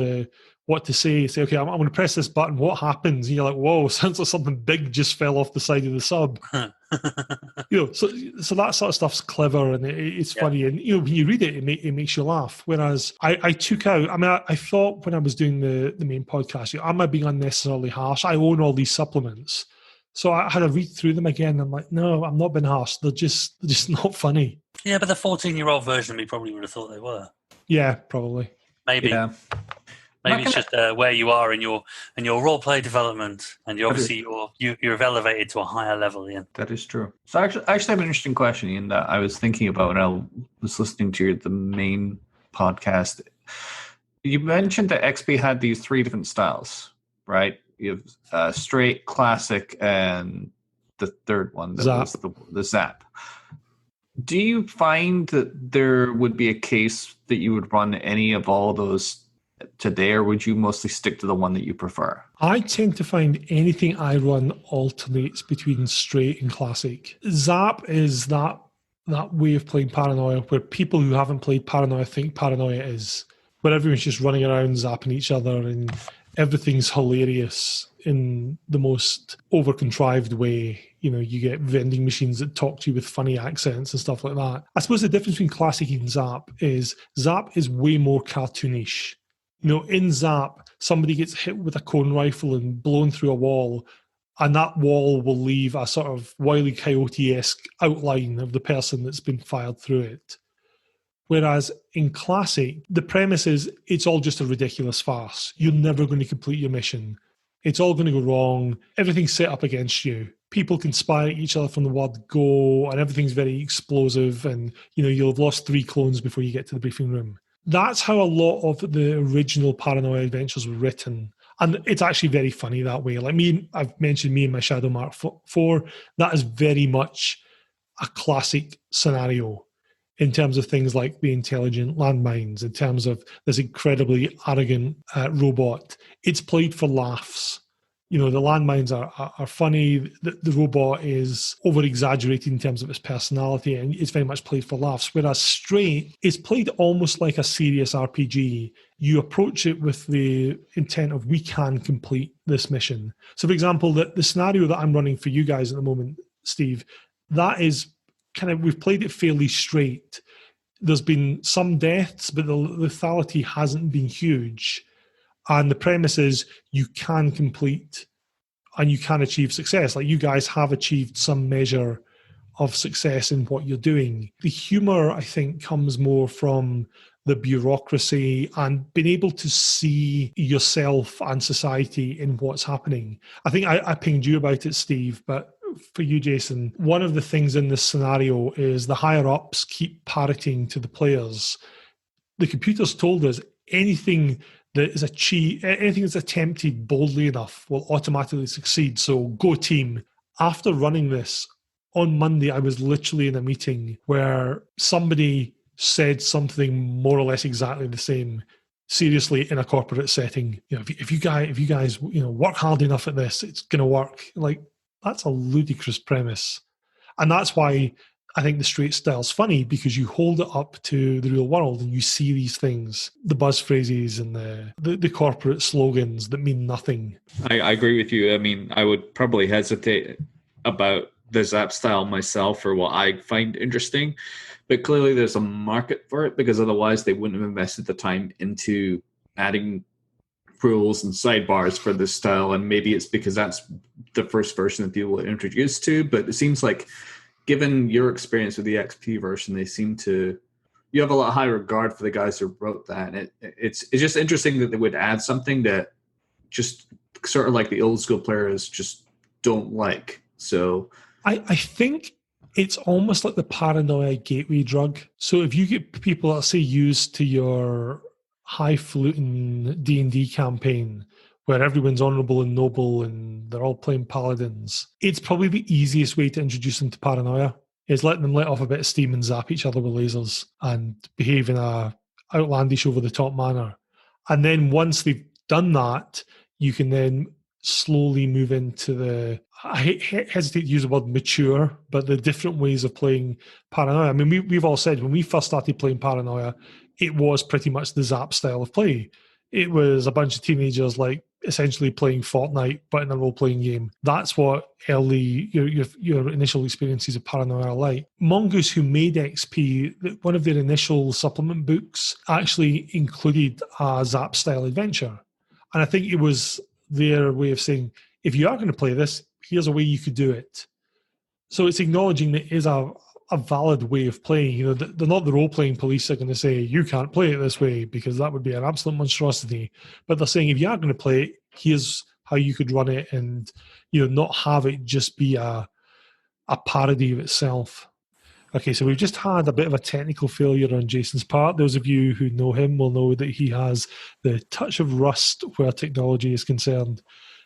what to say. Say, okay, I'm going to press this button. What happens? And you're like, whoa, sounds like something big just fell off the side of the sub. You know, so that sort of stuff's clever and it's funny. And you know, when you read it, it makes you laugh. Whereas I took out. I mean, I thought when I was doing the main podcast, you know, am I being unnecessarily harsh? I own all these supplements, so I had to read through them again. And I'm like, no, I'm not being harsh. They're just not funny. Yeah, but the 14-year-old version of me probably would have thought they were. Yeah, probably. Maybe. Yeah. Maybe it's just where you are in your role play development, and you're elevated to a higher level, Ian. That is true. So I actually have an interesting question, Ian, that I was thinking about when I was listening to the main podcast. You mentioned that XP had these 3 different styles, right? You have straight, classic, and the third one that was the Zap. Do you find that there would be a case that you would run any of all those today, or would you mostly stick to the one that you prefer? I tend to find anything I run alternates between straight and classic. Zap is that way of playing Paranoia where people who haven't played Paranoia think Paranoia is, where everyone's just running around zapping each other and everything's hilarious in the most over-contrived way. You know, you get vending machines that talk to you with funny accents and stuff like that. I suppose the difference between classic and Zap is way more cartoonish. You know, in Zap, somebody gets hit with a cone rifle and blown through a wall, and that wall will leave a sort of Wile E. Coyote-esque outline of the person that's been fired through it. Whereas in Classic, the premise is it's all just a ridiculous farce. You're never going to complete your mission. It's all going to go wrong. Everything's set up against you. People can spy at each other from the word go, and everything's very explosive, and you know, you'll have lost 3 clones before you get to the briefing room. That's how a lot of the original Paranoia adventures were written. And it's actually very funny that way. Like I've mentioned me and my Shadow Mark 4. That is very much a classic scenario in terms of things like the intelligent landmines, in terms of this incredibly arrogant robot. It's played for laughs. The landmines are funny. The robot is over-exaggerated in terms of its personality, and it's very much played for laughs. Whereas Straight is played almost like a serious RPG. You approach it with the intent of, we can complete this mission. So, for example, the scenario that I'm running for you guys at the moment, Steve, that is we've played it fairly straight. There's been some deaths, but the lethality hasn't been huge. And the premise is you can complete and you can achieve success. Like, you guys have achieved some measure of success in what you're doing. The humor, I think, comes more from the bureaucracy and being able to see yourself and society in what's happening. I think I pinged you about it, Steve, but for you, Jason, one of the things in this scenario is the higher-ups keep parroting to the players. The computers told us anything that is anything that's attempted boldly enough will automatically succeed. So go team. After running this, on Monday, I was literally in a meeting where somebody said something more or less exactly the same, seriously, in a corporate setting. If you guys work hard enough at this, it's going to work. Like, that's a ludicrous premise. And that's why I think the Straight style's funny, because you hold it up to the real world and you see these things, the buzz phrases and the corporate slogans that mean nothing. I agree with you. I mean, I would probably hesitate about the Zap style myself for what I find interesting, but clearly there's a market for it, because otherwise they wouldn't have invested the time into adding rules and sidebars for this style. And maybe it's because that's the first version that people were introduced to, but it seems like, given your experience with the XP version, you have a lot high regard for the guys who wrote that. And it's just interesting that they would add something that just sort of like the old school players just don't like. So I think it's almost like the Paranoia gateway drug. So if you get people that say used to your highfalutin D&D campaign, where everyone's honourable and noble and they're all playing paladins, it's probably the easiest way to introduce them to Paranoia, is letting them let off a bit of steam and zap each other with lasers and behave in a outlandish, over-the-top manner. And then once they've done that, you can then slowly move into I hesitate to use the word mature, but the different ways of playing Paranoia. I mean, we've all said when we first started playing Paranoia, it was pretty much the Zap style of play. It was a bunch of teenagers essentially playing Fortnite, but in a role-playing game. That's what early your initial experiences of Paranoia are like. Mongoose, who made XP, one of their initial supplement books actually included a Zap-style adventure. And I think it was their way of saying, if you are going to play this, here's a way you could do it. So it's acknowledging that it is a valid way of playing. They're not the role-playing police that are going to say, you can't play it this way, because that would be an absolute monstrosity. But they're saying, if you are going to play it, here's how you could run it, and not have it just be a parody of itself. Okay, so we've just had a bit of a technical failure on Jason's part. Those of you who know him will know that he has the touch of rust where technology is concerned.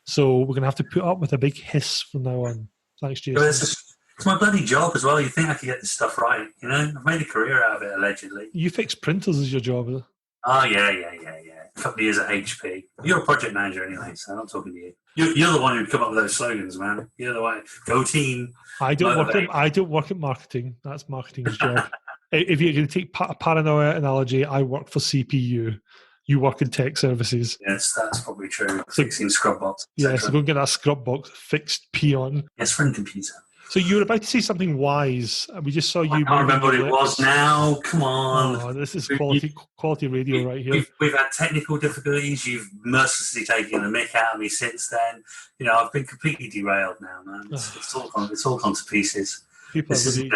So we're going to have to put up with a big hiss from now on. Thanks, Jason. It's my bloody job as well. You think I could get this stuff right, I've made a career out of it, allegedly. You fix printers as your job, is it? Oh, yeah. A couple of years at HP. You're a project manager anyway, so I'm not talking to you. You're the one who'd come up with those slogans, man. You're the one. Go team. I don't work at marketing. That's marketing's job. If you're going to take a Paranoia analogy, I work for CPU. You work in tech services. Yes, that's probably true. Fixing scrub box. Yeah, so go and get that scrub box fixed, peon. Yes, friend computer. So you were about to say something wise. We just saw you. I can't remember what it was now. Come on. Oh, this is quality radio right here. We've had technical difficulties. You've mercilessly taken the mick out of me since then. I've been completely derailed now, man. It's all gone to pieces. People are really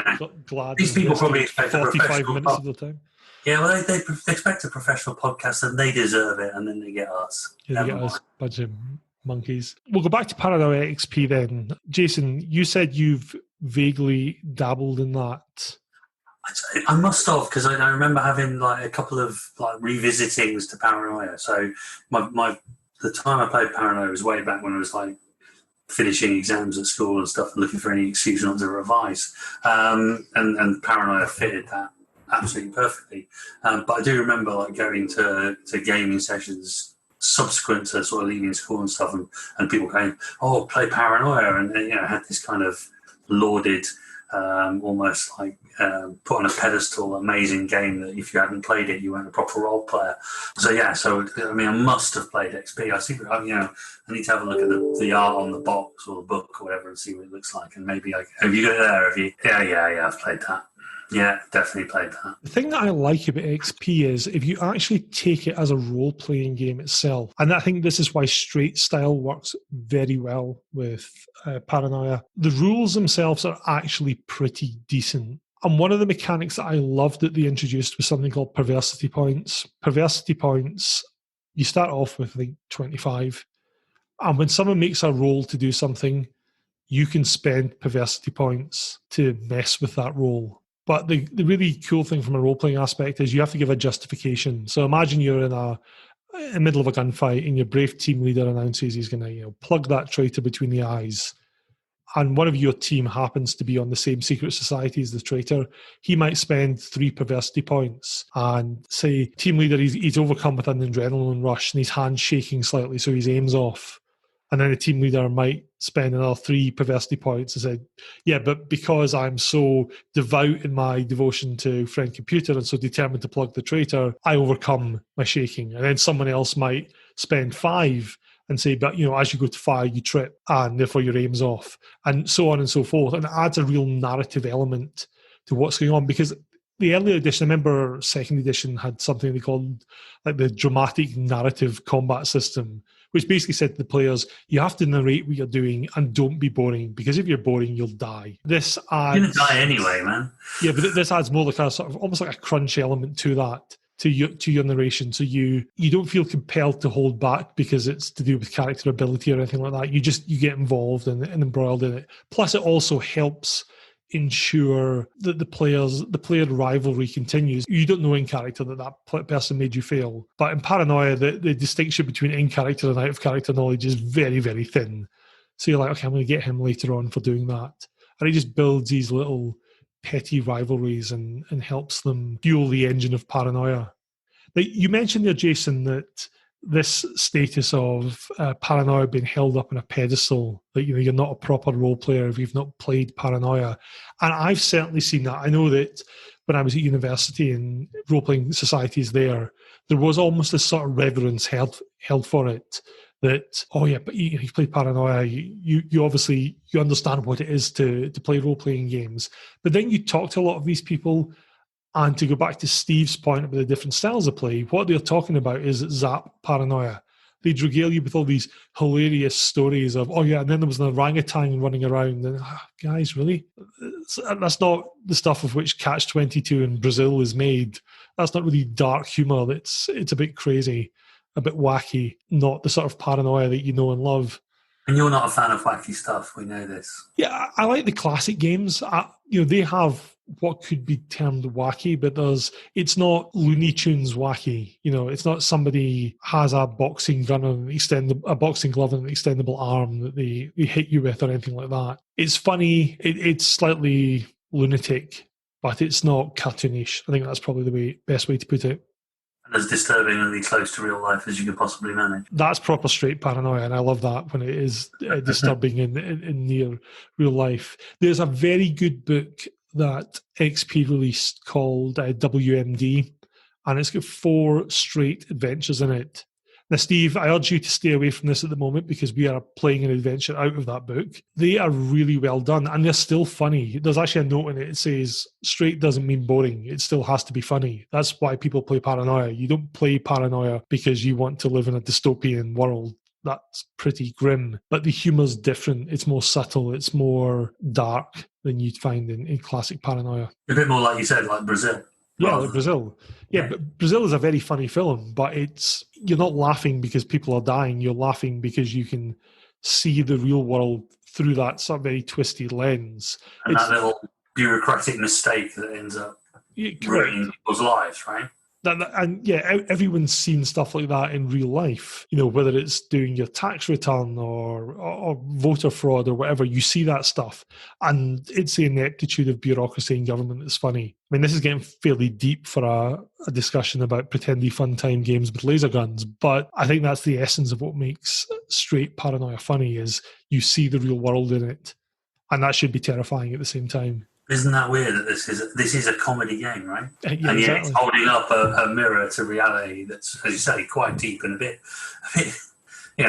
glad. These people probably expect 45 minutes of the time. Yeah, well, they expect a professional podcast, and they deserve it, and then they get us. Yeah, they get us, bunch of monkeys. We'll go back to Paranoia XP then. Jason, you said you've vaguely dabbled in that. I must have, because I remember having a couple of revisitings to Paranoia. So the time I played Paranoia was way back when I was finishing exams at school and stuff and looking for any excuse not to revise. And Paranoia fitted that absolutely perfectly. But I do remember like going to gaming sessions subsequent to sort of leaving school and stuff, and people going, "Oh, play Paranoia," and had this kind of lauded, almost like put on a pedestal, amazing game that if you hadn't played it, you weren't a proper role player. So I mean, I must have played XP. I think I need to have a look at the art on the box or the book or whatever and see what it looks like. And maybe have you got it there? Have you? Yeah, I've played that. Yeah, definitely played that. The thing that I like about XP is if you actually take it as a role-playing game itself, and I think this is why straight style works very well with Paranoia, the rules themselves are actually pretty decent. And one of the mechanics that I loved that they introduced was something called perversity points. Perversity points, you start off with, I think, 25. And when someone makes a roll to do something, you can spend perversity points to mess with that roll. But the really cool thing from a role-playing aspect is you have to give a justification. So imagine you're in the middle of a gunfight and your brave team leader announces he's going to plug that traitor between the eyes. And one of your team happens to be on the same secret society as the traitor. He might spend 3 perversity points and say, team leader, he's overcome with an adrenaline rush and his hand's shaking slightly, so his aim's off. And then the team leader might spend another 3 perversity points and say, yeah, but because I'm so devout in my devotion to friend computer and so determined to plug the traitor, I overcome my shaking. And then someone else might spend 5 and say, but as you go to fire, you trip and therefore your aim's off, and so on and so forth. And it adds a real narrative element to what's going on, because the earlier edition, I remember second edition had something they called like the dramatic narrative combat system, which basically said to the players, you have to narrate what you're doing and don't be boring, because if you're boring, you'll die. This adds... You're going to die anyway, man. Yeah, but this adds more like a sort of almost like a crunch element to that, to your narration. So you don't feel compelled to hold back because it's to do with character ability or anything like that. You get involved and embroiled in it. Plus, it also helps ensure that the player rivalry continues. You don't know in character that person made you fail. But in Paranoia, the distinction between in character and out of character knowledge is very, very thin. So you're like, okay, I'm going to get him later on for doing that. And it just builds these little petty rivalries and helps them fuel the engine of Paranoia. Like you mentioned there, Jason, that this status of Paranoia being held up on a pedestal, that you're not a proper role player if you've not played Paranoia. And I've certainly seen that. I know that when I was at university and role-playing societies there was almost this sort of reverence held for it, that, oh yeah, but you play Paranoia, you obviously, you understand what it is to play role-playing games. But then you talk to a lot of these people, and to go back to Steve's point about the different styles of play, what they're talking about is Zap Paranoia. They regale you with all these hilarious stories of, oh yeah, and then there was an orangutan running around. And guys, really? That's not the stuff of which Catch-22 in Brazil is made. That's not really dark humour. It's a bit crazy, a bit wacky, not the sort of Paranoia that you know and love. And you're not a fan of wacky stuff, we know this. Yeah, I like the classic games. They have what could be termed wacky, but it's not Looney Tunes wacky. It's not somebody has a boxing gun and a boxing glove and an extendable arm that they hit you with or anything like that. It's funny. It's slightly lunatic, but it's not cartoonish. I think that's probably the best way to put it. And as disturbingly close to real life as you could possibly manage. That's proper straight Paranoia, and I love that when it is disturbing in near real life. There's a very good book that XP released called WMD, and it's got 4 straight adventures in it. Now, Steve, I urge you to stay away from this at the moment because we are playing an adventure out of that book. They are really well done, and they're still funny. There's actually a note in it that says, straight doesn't mean boring. It still has to be funny. That's why people play Paranoia. You don't play Paranoia because you want to live in a dystopian world. That's pretty grim. But the humour's different. It's more subtle. It's more dark than you'd find in classic Paranoia. A bit more like you said, like Brazil. Yeah, like Brazil. Yeah, but Brazil is a very funny film, but you're not laughing because people are dying. You're laughing because you can see the real world through that sort of very twisted lens. And that little bureaucratic mistake that ends up ruining people's lives, right? And yeah, everyone's seen stuff like that in real life. You know, whether it's doing your tax return or voter fraud or whatever, you see that stuff. And it's the ineptitude of bureaucracy and government that's funny. I mean, this is getting fairly deep for a discussion about pretendy fun time games with laser guns, but I think that's the essence of what makes straight Paranoia funny, is you see the real world in it. And that should be terrifying at the same time. Isn't that weird that this is a comedy game, right? Yeah, and yet exactly. It's holding up a mirror to reality that's, as you say, quite deep and a bit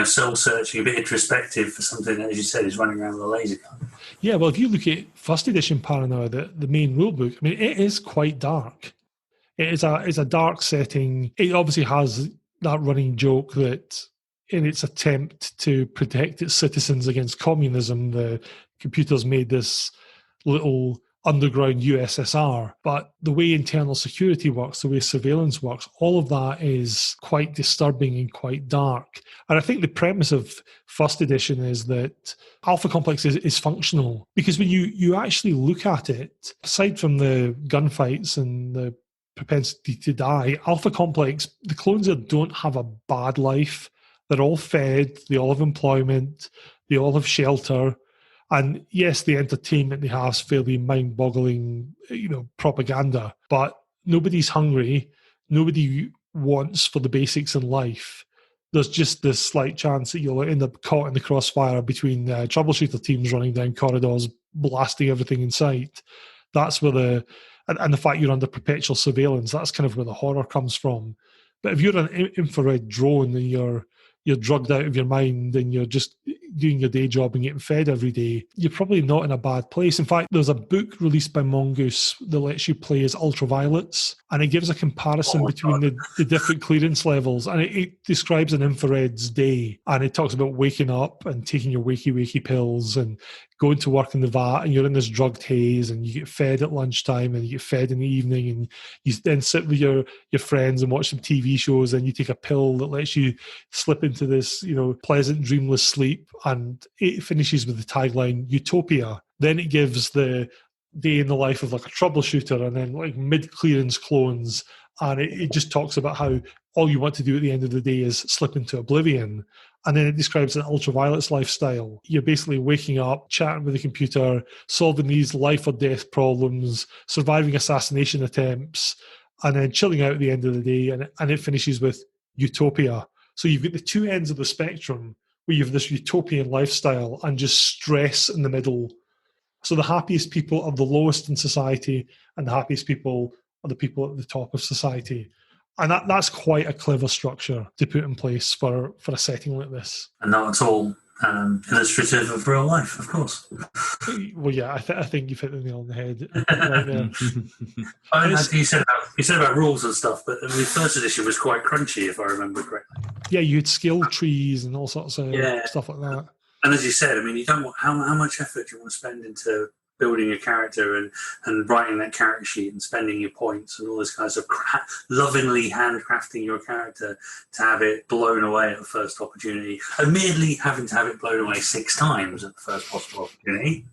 soul-searching, a bit introspective for something that, as you said, is running around with a laser gun. Yeah, well, if you look at first edition Paranoia, the main rulebook, I mean, it is quite dark. It's a dark setting. It obviously has that running joke that in its attempt to protect its citizens against communism, the computers made this little underground USSR. But the way internal security works, the way surveillance works, all of that is quite disturbing and quite dark. And I think the premise of first edition is that Alpha Complex is functional, because when you actually look at it, aside from the gunfights and the propensity to die, Alpha Complex, the clones there don't have a bad life. They're all fed, they all have employment, they all have shelter. And yes, the entertainment they have is fairly mind-boggling, propaganda. But nobody's hungry. Nobody wants for the basics in life. There's just this slight chance that you'll end up caught in the crossfire between troubleshooter teams running down corridors, blasting everything in sight. That's where and the fact you're under perpetual surveillance, that's kind of where the horror comes from. But if you're an infrared drone and you're drugged out of your mind and you're just doing your day job and getting fed every day, you're probably not in a bad place. In fact, there's a book released by Mongoose that lets you play as ultraviolets, and it gives a comparison between the different clearance levels, and it describes an infrared's day, and it talks about waking up and taking your wakey pills and going to work in the vat, and you're in this drugged haze, and you get fed at lunchtime and you get fed in the evening, and you then sit with your friends and watch some TV shows, and you take a pill that lets you slip into this pleasant dreamless sleep. And it finishes with the tagline Utopia. Then it gives the day in the life of like a troubleshooter, and then like mid-clearance clones, and it just talks about how all you want to do at the end of the day is slip into oblivion. And then it describes an ultraviolet's lifestyle. You're basically waking up, chatting with the computer, solving these life or death problems, surviving assassination attempts, and then chilling out at the end of the day. And it finishes with Utopia. So you've got the two ends of the spectrum where you have this utopian lifestyle and just stress in the middle. So the happiest people are the lowest in society, and the happiest people are the people at the top of society. And that's quite a clever structure to put in place for a setting like this. And not at all illustrative of real life, of course. Well, yeah, I think you've hit the nail on the head right there. You said about rules and stuff, but the first edition was quite crunchy, if I remember correctly. Yeah, you had skill trees and all sorts of stuff like that. And as you said, I mean, you don't want how much effort do you want to spend into building a character and writing that character sheet and spending your points and all this kind of stuff, lovingly handcrafting your character to have it blown away at the first opportunity, admittedly having to have it blown away 6 times at the first possible opportunity.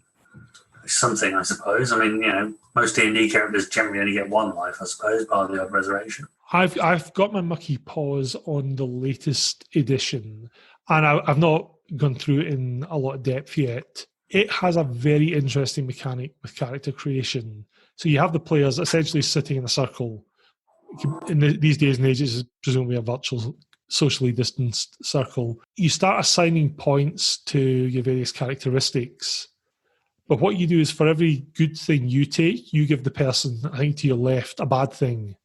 Something, I suppose. I mean, most D&D characters generally only get one life, I suppose, bar the odd resurrection. I've got my mucky paws on the latest edition, and I've not gone through it in a lot of depth yet. It has a very interesting mechanic with character creation. So you have the players essentially sitting in a circle. These days and ages, it's presumably a virtual, socially distanced circle. You start assigning points to your various characteristics. But what you do is for every good thing you take, you give the person, I think to your left, a bad thing.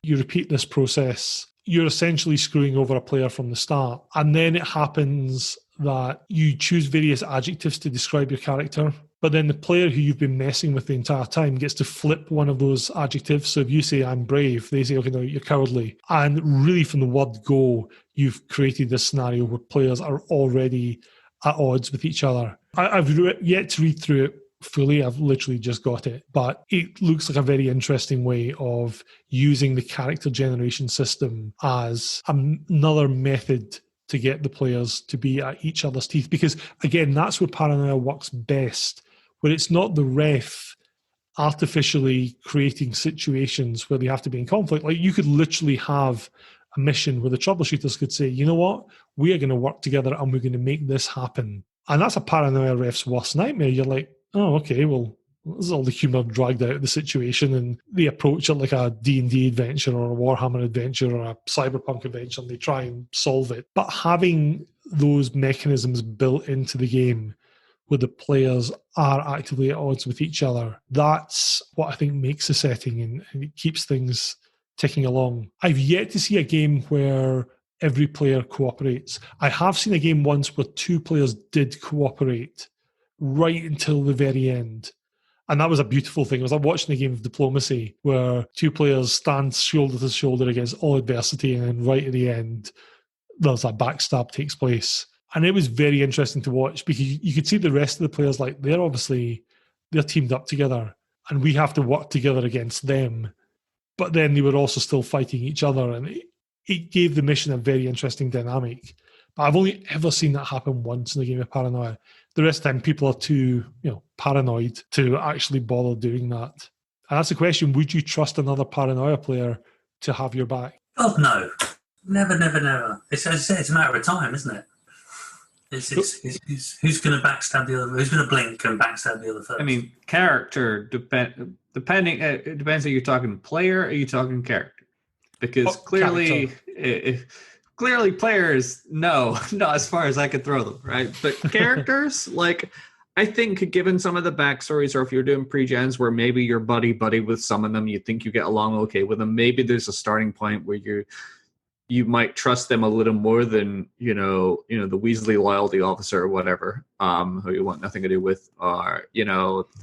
You repeat this process. You're essentially screwing over a player from the start. And then it happens that you choose various adjectives to describe your character, but then the player who you've been messing with the entire time gets to flip one of those adjectives. So if you say, I'm brave, they say, okay, no, you're cowardly. And really from the word go, you've created this scenario where players are already at odds with each other. I've yet to read through it fully. I've literally just got it, but it looks like a very interesting way of using the character generation system as another method to get the players to be at each other's teeth. Because, again, that's where Paranoia works best, where it's not the ref artificially creating situations where they have to be in conflict. Like you could literally have a mission where the troubleshooters could say, you know what, we are going to work together and we're going to make this happen. And that's a Paranoia ref's worst nightmare. You're like, oh, okay, well, this is all the humour dragged out of the situation, and they approach it like a D&D adventure or a Warhammer adventure or a cyberpunk adventure, and they try and solve it. But having those mechanisms built into the game where the players are actively at odds with each other, that's what I think makes the setting, and it keeps things ticking along. I've yet to see a game where every player cooperates. I have seen a game once where 2 players did cooperate right until the very end. And that was a beautiful thing. It was like watching a game of diplomacy where 2 players stand shoulder to shoulder against all adversity, and then right at the end, there's a backstab takes place. And it was very interesting to watch because you could see the rest of the players, like they're teamed up together and we have to work together against them. But then they were also still fighting each other, and it gave the mission a very interesting dynamic. But I've only ever seen that happen once in a game of Paranoia. The rest of the time, people are too, paranoid to actually bother doing that. And that's the question: would you trust another Paranoia player to have your back? Oh no, never, never, never. It's, as I say, it's a matter of time, isn't it? It's who's going to backstab the other? Who's going to blink and backstab the other first? I mean, character depending. It depends. Are you talking player? Or are you talking character? Because clearly, clearly players, no, not as far as I could throw them, right? But characters, like, I think given some of the backstories, or if you're doing pre-gens where maybe you're buddy with some of them, you think you get along okay with them, maybe there's a starting point where you might trust them a little more than, the Weasley loyalty officer or whatever, who you want nothing to do with, or,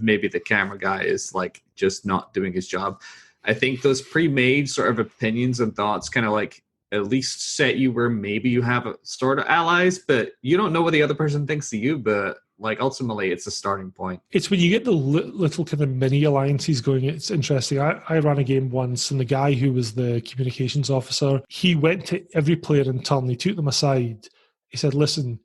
maybe the camera guy is like just not doing his job. I think those pre-made sort of opinions and thoughts kind of like at least set you where maybe you have a sort of allies, but you don't know what the other person thinks of you, but like ultimately it's a starting point. It's when you get the little kind of mini alliances going, it's interesting. I ran a game once, and the guy who was the communications officer, he went to every player in turn, he took them aside, he said, listen,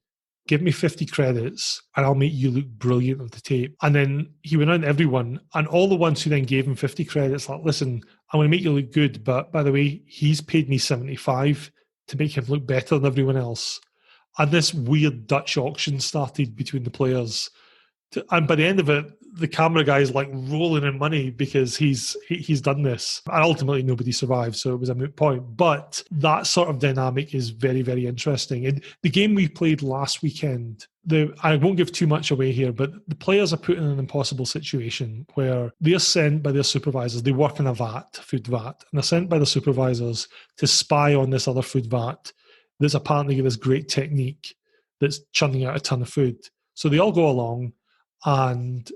give me 50 credits and I'll make you look brilliant on the tape. And then he went on to everyone, and all the ones who then gave him 50 credits, like, listen, I'm going to make you look good, but by the way, he's paid me 75 to make him look better than everyone else. And this weird Dutch auction started between the players. And by the end of it, the camera guy is like rolling in money because he's done this. And ultimately, nobody survived, so it was a moot point. But that sort of dynamic is very, very interesting. And the game we played last weekend, I won't give too much away here, but the players are put in an impossible situation where they're sent by their supervisors. They work in a food vat, and they're sent by the supervisors to spy on this other food vat. There's apparently this great technique that's churning out a ton of food. So they all go along and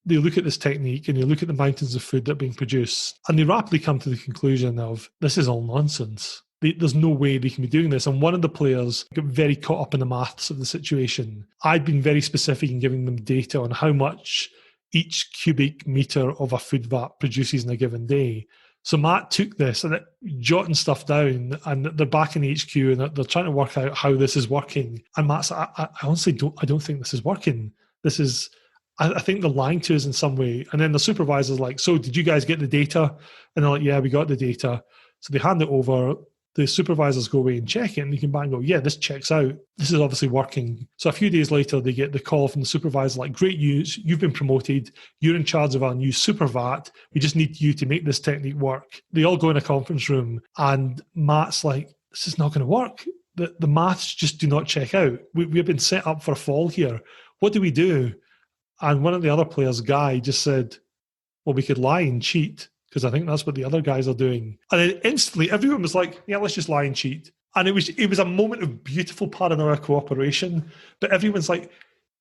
they look at this technique, and they look at the mountains of food that are being produced, and they rapidly come to the conclusion of, this is all nonsense. There's no way they can be doing this. And one of the players got very caught up in the maths of the situation. I'd been very specific in giving them data on how much each cubic meter of a food vat produces in a given day. So Matt took this and jotting stuff down, and they're back in the HQ and they're trying to work out how this is working. And Matt's, I honestly don't think this is working. This is, I think they're lying to us in some way. And then the supervisor's like, so did you guys get the data? And they're like, yeah, we got the data. So they hand it over. The supervisors go away and check it, and they come back and go, yeah, this checks out. This is obviously working. So a few days later, they get the call from the supervisor, like, great news, you've been promoted. You're in charge of our new super vat. We just need you to make this technique work. They all go in a conference room, and Matt's like, this is not going to work. The maths just do not check out. We've been set up for a fall here. What do we do? And one of the other players, Guy, just said, well, we could lie and cheat, because I think that's what the other guys are doing. And then instantly, everyone was like, yeah, let's just lie and cheat. And it was a moment of beautiful Paranoia cooperation. But everyone's like,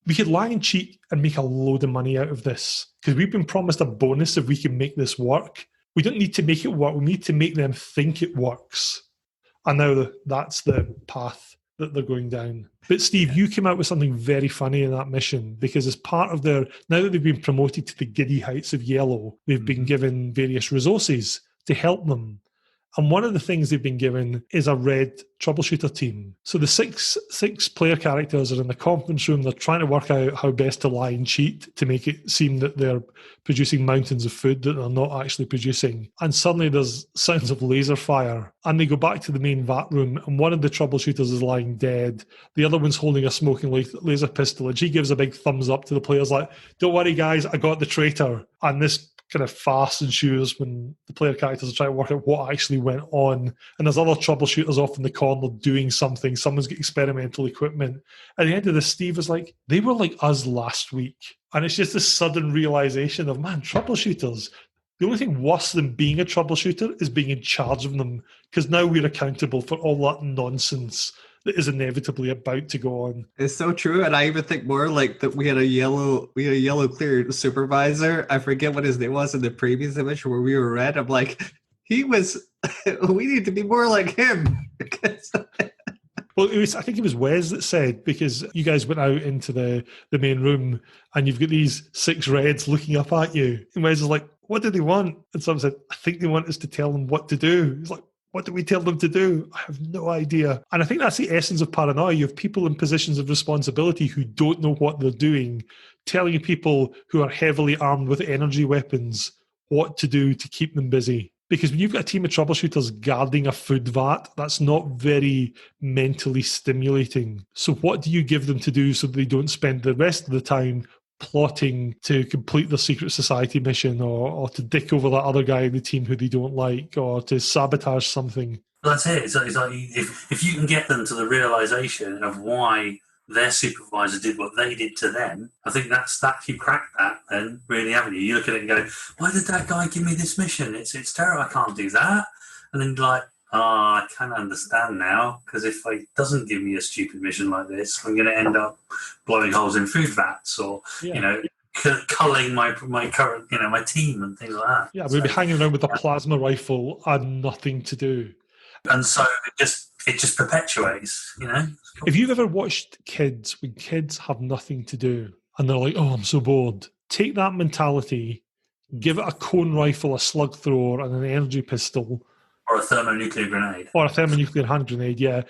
we could lie and cheat and make a load of money out of this, because we've been promised a bonus if we can make this work. We don't need to make it work. We need to make them think it works. And now that's the path that they're going down. But Steve, you came out with something very funny in that mission, because as part of now that they've been promoted to the giddy heights of yellow, they've been given various resources to help them. And one of the things they've been given is a red troubleshooter team. So the six player characters are in the conference room. They're trying to work out how best to lie and cheat to make it seem that they're producing mountains of food that they're not actually producing. And suddenly there's sounds of laser fire. And they go back to the main vat room, and one of the troubleshooters is lying dead. The other one's holding a smoking laser pistol, and she gives a big thumbs up to the players like, don't worry guys, I got the traitor. And this kind of farce ensues when the player characters are trying to work out what actually went on. And there's other troubleshooters off in the corner doing something. Someone's got experimental equipment. At the end of this, Steve is like, they were like us last week. And it's just this sudden realization of, man, troubleshooters, the only thing worse than being a troubleshooter is being in charge of them, because now we're accountable for all that nonsense that is inevitably about to go on. It's so true, and I even think more like that we had a yellow clear supervisor. I forget what his name was in the previous image where we were red. I'm like, he was. We need to be more like him. Well, I think it was Wes that said, because you guys went out into the main room and you've got these 6 reds looking up at you, and Wes is like, what do they want? And someone said, I think they want us to tell them what to do. He's like, what do we tell them to do? I have no idea. And I think that's the essence of paranoia. You have people in positions of responsibility who don't know what they're doing, telling people who are heavily armed with energy weapons what to do to keep them busy. Because when you've got a team of troubleshooters guarding a food vat, that's not very mentally stimulating. So what do you give them to do so that they don't spend the rest of the time plotting to complete their secret society mission, or to dick over that other guy in the team who they don't like, or to sabotage something? Well, that's it. It's like if you can get them to the realization of why their supervisor did what they did to them, I think that you crack that, then really, haven't you? You look at it and go, why did that guy give me this mission? It's terrible. I can't do that. And then you're like, I can understand now, because if he doesn't give me a stupid mission like this, I'm going to end up blowing holes in food vats, or culling my current, my team and things like that. Yeah, we'd be hanging around with a plasma rifle and nothing to do. And so it just perpetuates, If you've ever watched kids, when kids have nothing to do and they're like, oh, I'm so bored, take that mentality, give it a cone rifle, a slug thrower, and an energy pistol. Or a thermonuclear grenade. Or a thermonuclear hand grenade, yeah.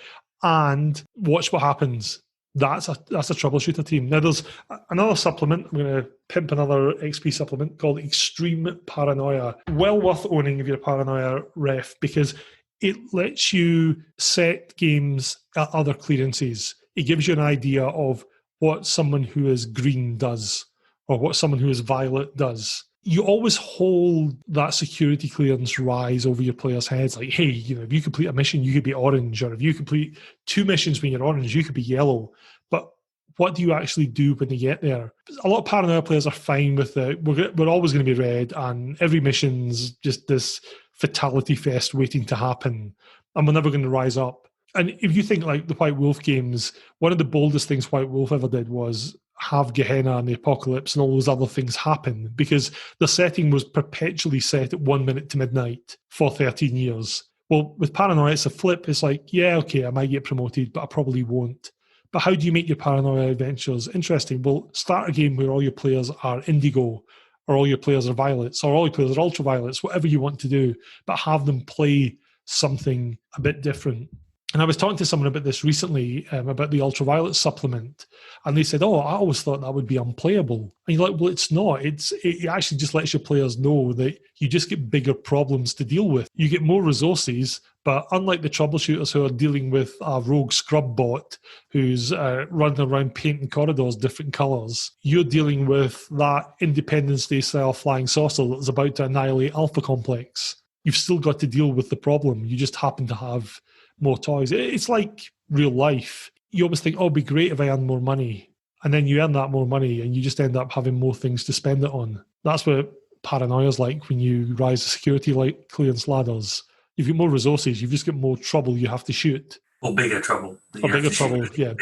And watch what happens. That's a troubleshooter team. Now, there's another supplement. I'm going to pimp another XP supplement called Extreme Paranoia. Well worth owning if you're a Paranoia ref, because it lets you set games at other clearances. It gives you an idea of what someone who is green does, or what someone who is violet does. You always hold that security clearance rise over your players' heads. Like, hey, if you complete a mission, you could be orange. Or if you complete 2 missions when you're orange, you could be yellow. But what do you actually do when they get there? A lot of Paranoia players are fine with it. We're always going to be red, and every mission's just this fatality fest waiting to happen, and we're never going to rise up. And if you think like the White Wolf games, one of the boldest things White Wolf ever did was have Gehenna and the Apocalypse and all those other things happen, because the setting was perpetually set at 1 minute to midnight for 13 years. Well, with Paranoia, it's a flip. It's like, yeah, okay, I might get promoted, but I probably won't. But how do you make your Paranoia adventures interesting? Well, start a game where all your players are indigo, or all your players are violets, or all your players are ultraviolets, whatever you want to do, but have them play something a bit different. And I was talking to someone about this recently, about the ultraviolet supplement, and they said, I always thought that would be unplayable. And you're like, well, it's not. It actually just lets your players know that you just get bigger problems to deal with. You get more resources, but unlike the troubleshooters who are dealing with a rogue scrub bot who's running around painting corridors different colours, you're dealing with that Independence Day style flying saucer that's about to annihilate Alpha Complex. You've still got to deal with the problem. You just happen to have more toys. It's like real life. You always think, it'd be great if I earned more money. And then you earn that more money and you just end up having more things to spend it on. That's what Paranoia's like when you rise the security clearance ladders. You've got more resources, you've just got more trouble you have to shoot. Or bigger trouble. Bigger trouble. Yeah.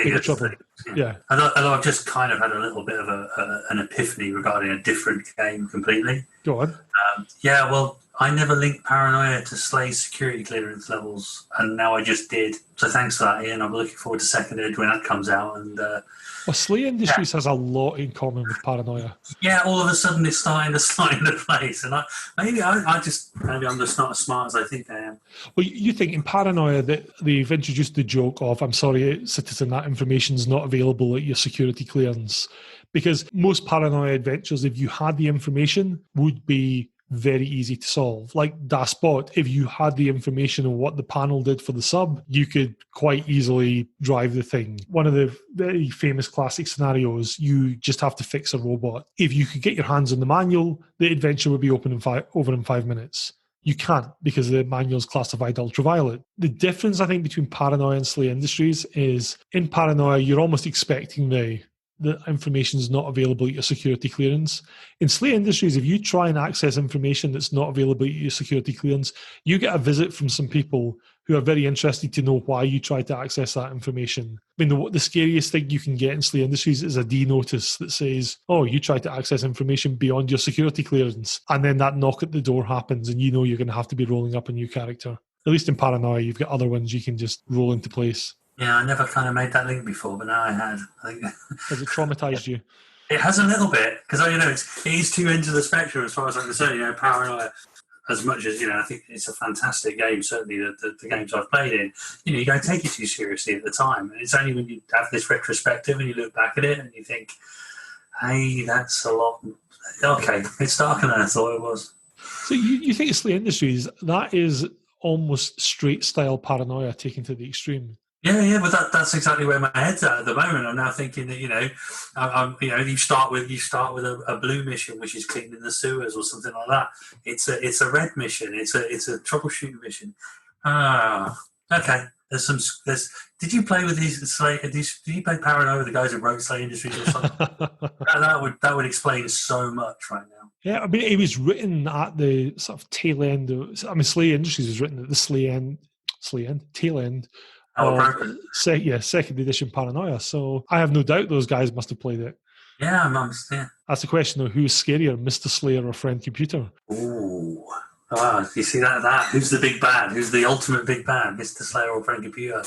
Although I've just kind of had a little bit of an epiphany regarding a different game completely. Go on. I never linked Paranoia to Slay's security clearance levels, and now I just did. So thanks for that, Ian. I'm looking forward to Second Edge when that comes out. And Slay Industries has a lot in common with Paranoia. Yeah, all of a sudden it's starting to slide into place, and maybe I'm just not as smart as I think I am. Well, you think in Paranoia that they've introduced the joke of, I'm sorry, citizen, that information's not available at your security clearance. Because most Paranoia adventures, if you had the information, would be very easy to solve. Like Dystopia, if you had the information on what the panel did for the sub, you could quite easily drive the thing. One of the very famous classic scenarios, you just have to fix a robot. If you could get your hands on the manual, the adventure would be over in 5 minutes. You can't because the manual is classified ultraviolet. The difference, I think, between Paranoia and Slay Industries is in Paranoia, you're almost expecting the information is not available at your security clearance. In Slay Industries, if you try and access information that's not available at your security clearance, you get a visit from some people who are very interested to know why you tried to access that information. I mean, the scariest thing you can get in Slay Industries is a D notice that says, oh, you tried to access information beyond your security clearance. And then that knock at the door happens and you know you're going to have to be rolling up a new character. At least in Paranoia, you've got other ones you can just roll into place. Yeah, I never kind of made that link before, but now I had. I think Has it traumatized you? It has a little bit, because it is two ends of the spectrum as far as I'm concerned. Paranoia, as much as, I think it's a fantastic game, certainly the games I've played in, you don't take it too seriously at the time. And it's only when you have this retrospective and you look back at it and you think, hey, that's a lot. Okay, it's darker than I thought it was. So you think Slay Industries, that is almost straight style Paranoia taken to the extreme. Yeah, but that's exactly where my head's at the moment. I'm now thinking that you start with a blue mission, which is cleaning the sewers or something like that. It's a red mission. It's a troubleshooting mission. Okay. Did you play with these Slay? Did you play Paranoia with the guys who wrote Slay Industries or something? that would explain so much right now. Yeah, I mean, it was written at the sort of tail end. Slay Industries was written at the tail end. Second edition Paranoia. So I have no doubt those guys must have played it. Yeah, That's the question though: who's scarier, Mr. Slayer or Friend Computer? Ooh. Oh, you see that? Who's the big bad? Who's the ultimate big bad, Mr. Slayer or Friend Computer?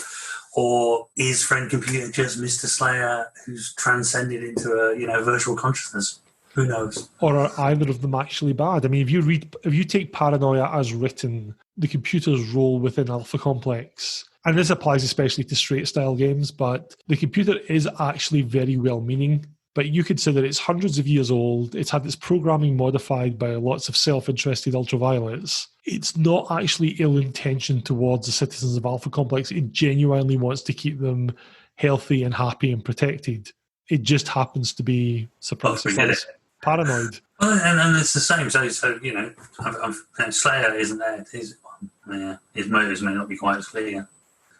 Or is Friend Computer just Mr. Slayer who's transcended into a virtual consciousness? Who knows? Or are either of them actually bad? I mean, if you take Paranoia as written, the computer's role within Alpha Complex, and this applies especially to straight style games, but the computer is actually very well-meaning. But you consider it's hundreds of years old. It's had its programming modified by lots of self-interested ultraviolets. It's not actually ill-intentioned towards the citizens of Alpha Complex. It genuinely wants to keep them healthy and happy and protected. It just happens to be, surprise, paranoid. Well, and it's the same. So Slayer isn't there. His motives may not be quite as clear.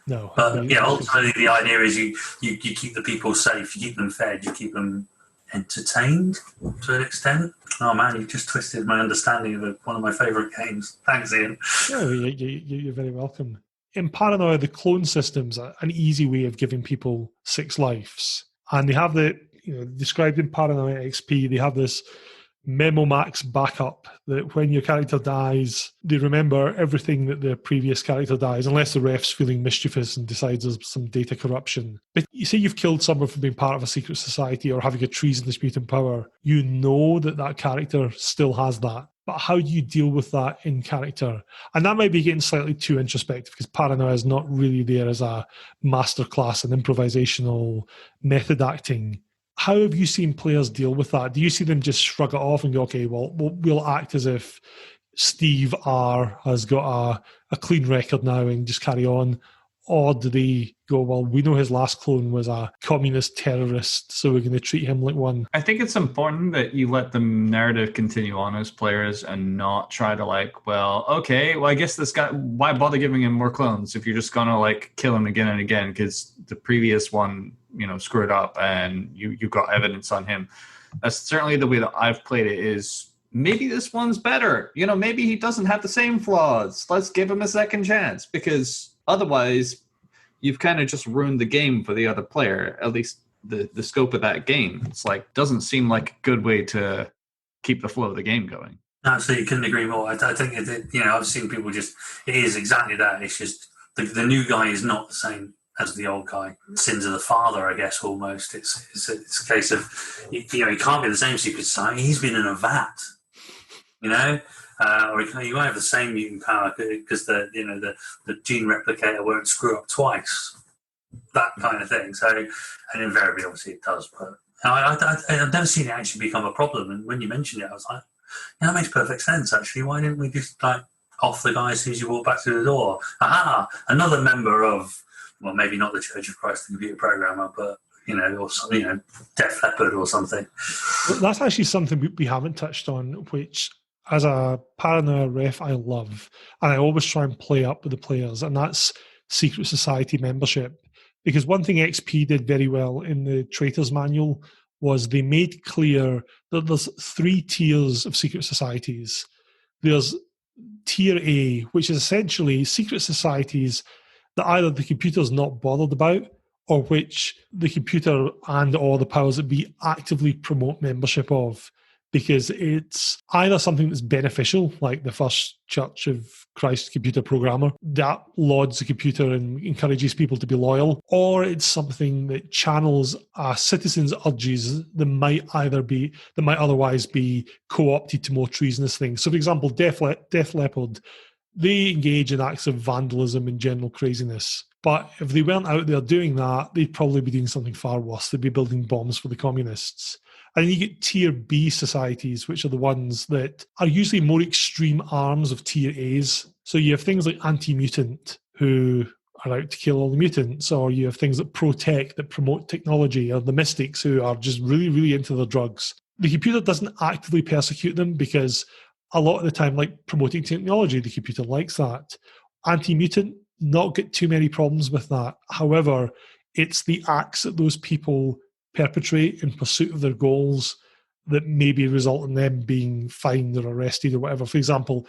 No. But ultimately the idea is you keep the people safe, you keep them fed, you keep them entertained to an extent. Oh man, you just twisted my understanding of one of my favourite games. Thanks, Iain. Yeah, you're very welcome. In Paranoia, the clone system's an easy way of giving people 6 lives. And they have described in Paranoia XP, they have this Memo Max backup that when your character dies, they remember everything that the previous character dies, unless the ref's feeling mischievous and decides there's some data corruption. But you say you've killed someone for being part of a secret society or having a treason dispute in power, you know that character still has that. But how do you deal with that in character? And that might be getting slightly too introspective because Paranoia is not really there as a masterclass in improvisational method acting. How have you seen players deal with that? Do you see them just shrug it off and go, okay, well, we'll act as if Steve R has got a clean record now and just carry on? Or do they go, well, we know his last clone was a communist terrorist, so we're going to treat him like one? I think it's important that you let the narrative continue on as players and not try to I guess this guy, why bother giving him more clones if you're just going to kill him again and again because the previous one, screwed up and you got evidence on him. That's certainly the way that I've played it is maybe this one's better. Maybe he doesn't have the same flaws. Let's give him a second chance because otherwise you've kind of just ruined the game for the other player, at least the scope of that game. It's doesn't seem like a good way to keep the flow of the game going. Absolutely, couldn't agree more. I think I've seen people it is exactly that. It's just the new guy is not the same as the old guy. Sins of the father, I guess, almost. It's a case of, he can't be the same secret society. He's been in a vat, or you might have the same mutant power because the gene replicator won't screw up twice. That kind of thing. So, and invariably, obviously, it does. But I've never seen it actually become a problem. And when you mentioned it, I was like, yeah, that makes perfect sense. Actually, why didn't we just off the guy as soon as you walk back through the door? Aha! Another member of, well, maybe not the Church of Christ, the computer programmer, but or something, Def Leppard or something. Well, that's actually something we haven't touched on, which as a Paranoia ref I love, and I always try and play up with the players, and that's secret society membership. Because one thing XP did very well in the Traitors Manual was they made clear that there's 3 tiers of secret societies. There's Tier A, which is essentially secret societies that either the computer's not bothered about or which the computer and or the powers that be actively promote membership of, because it's either something that's beneficial, like the first Church of Christ computer programmer, that lauds the computer and encourages people to be loyal, or it's something that channels a citizen's urges that might otherwise be co-opted to more treasonous things. So, for example, Def Leppard, they engage in acts of vandalism and general craziness. But if they weren't out there doing that, they'd probably be doing something far worse. They'd be building bombs for the communists. And then you get Tier B societies, which are the ones that are usually more extreme arms of Tier A's. So you have things like Anti-Mutant, who are out to kill all the mutants, or you have things like Pro-Tech that promote technology, or the Mystics, who are just really, really into their drugs. The computer doesn't actively persecute them because a lot of the time, like promoting technology, the computer likes that. Anti-Mutant, not get too many problems with that. However, it's the acts that those people perpetrate in pursuit of their goals that maybe result in them being fined or arrested or whatever. For example,